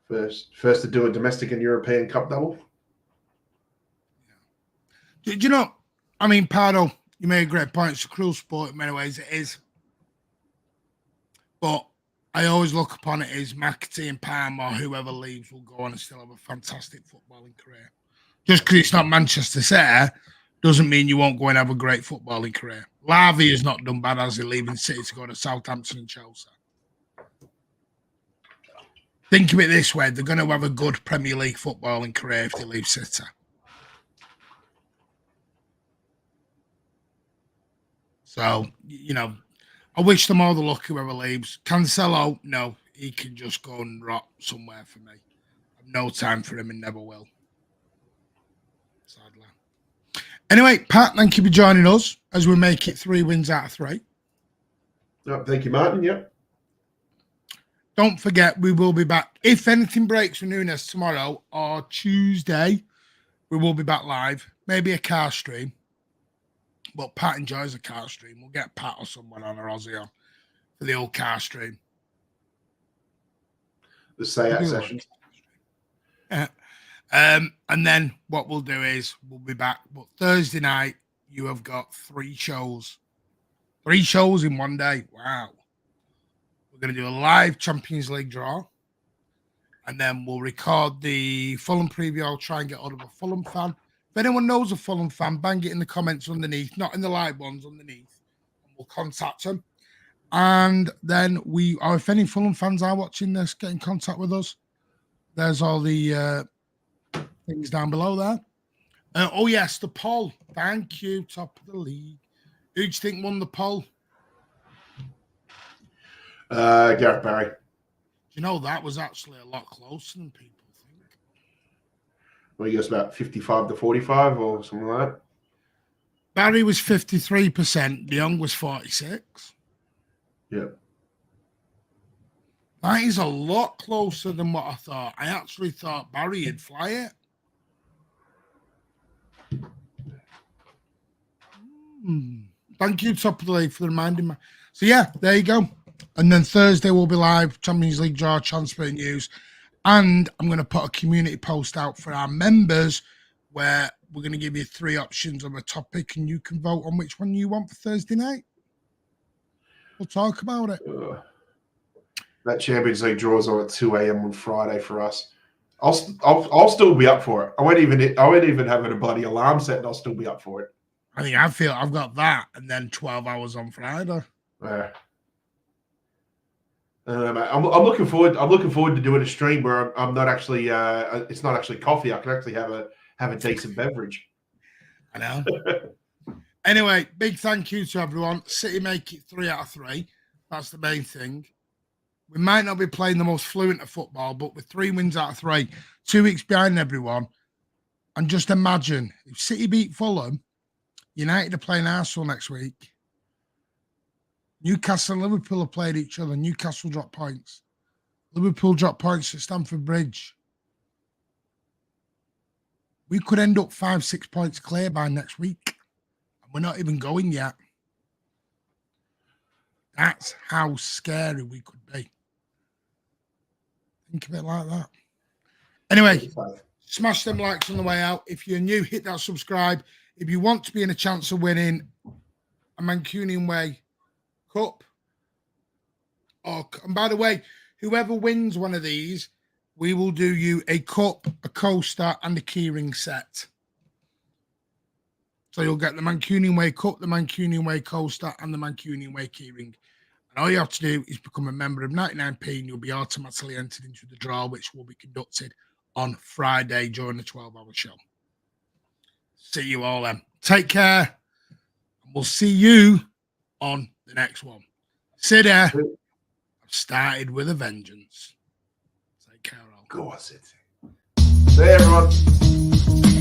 First to do a domestic and European Cup double. Yeah. Do you know, I mean, Pardo, you made a great point. It's a cruel sport in many ways. It is. But I always look upon it as McAtee and Palm or whoever leaves will go on and still have a fantastic footballing career. Just because it's not Manchester City doesn't mean you won't go and have a great footballing career. Lavey has not done bad as he leaving City to go to Southampton and Chelsea. Think of it this way. They're going to have a good Premier League footballing career if they leave City. So, you know, I wish them all the luck whoever leaves. Cancelo, no. He can just go and rot somewhere for me. I have no time for him and never will. Sadly. Anyway, Pat, thank you for joining us as we make it 3 wins out of 3. Oh, thank you, Martin. Yep. Don't forget, we will be back. If anything breaks with Nunes tomorrow or Tuesday, we will be back live. Maybe a car stream. But Pat enjoys a car stream. We'll get Pat or someone on or Aussie on for the old car stream. The say-out session. Yeah. And then what we'll do is we'll be back. But Thursday night, you have got 3 shows. 3 shows in one day. Wow. We're going to do a live Champions League draw. And then we'll record the Fulham preview. I'll try and get hold of a Fulham fan. If anyone knows a Fulham fan, bang it in the comments underneath, not in the live ones, underneath. And we'll contact them. And then or if any Fulham fans are watching this, get in contact with us. There's all the things down below there. Oh, yes, the poll. Thank you, top of the league. Who do you think won the poll? Gareth Barry. You know, that was actually a lot closer than people think. Well, you guess about 55 to 45 or something like that. Barry was 53%. De Jong was 46. Yeah. That is a lot closer than what I thought. I actually thought Barry would fly it. Thank you, top of the league, for reminding me. So, yeah, there you go. And then Thursday we'll be live, Champions League draw, transfer news. And I'm going to put a community post out for our members where we're going to give you 3 options of a topic and you can vote on which one you want for Thursday night. We'll talk about it. That Champions League draws on at 2 a.m. on Friday for us. I'll still be up for it. I won't even have a bloody alarm set, and I'll still be up for it. I feel I've got that, and then 12 hours on Friday. Yeah. I'm looking forward. I'm looking forward to doing a stream where I'm not actually. It's not actually coffee. I can actually have a decent beverage. I know. Anyway, big thank you to everyone. City make it 3 out of 3. That's the main thing. We might not be playing the most fluent of football, but with 3 wins out of 3, 2 weeks behind everyone. And just imagine if City beat Fulham, United are playing Arsenal next week. Newcastle and Liverpool have played each other. Newcastle dropped points. Liverpool dropped points at Stamford Bridge. We could end up 5-6 points clear by next week. And we're not even going yet. That's how scary we could be. Think of it like that. Anyway, Smash them likes on the way out. If you're new, hit that subscribe. If you want to be in a chance of winning a Mancunian Way Cup, and by the way, whoever wins one of these, we will do you a cup, a coaster, and a keyring set. So you'll get the Mancunian Way Cup, the Mancunian Way coaster, and the Mancunian Way keyring. And all you have to do is become a member of 99p, and you'll be automatically entered into the draw, which will be conducted on Friday during the 12-hour show. See you all then. Take care. And we'll see you on the next one. See there. I've started with a vengeance. Take care all. Go on, City. See you, everyone.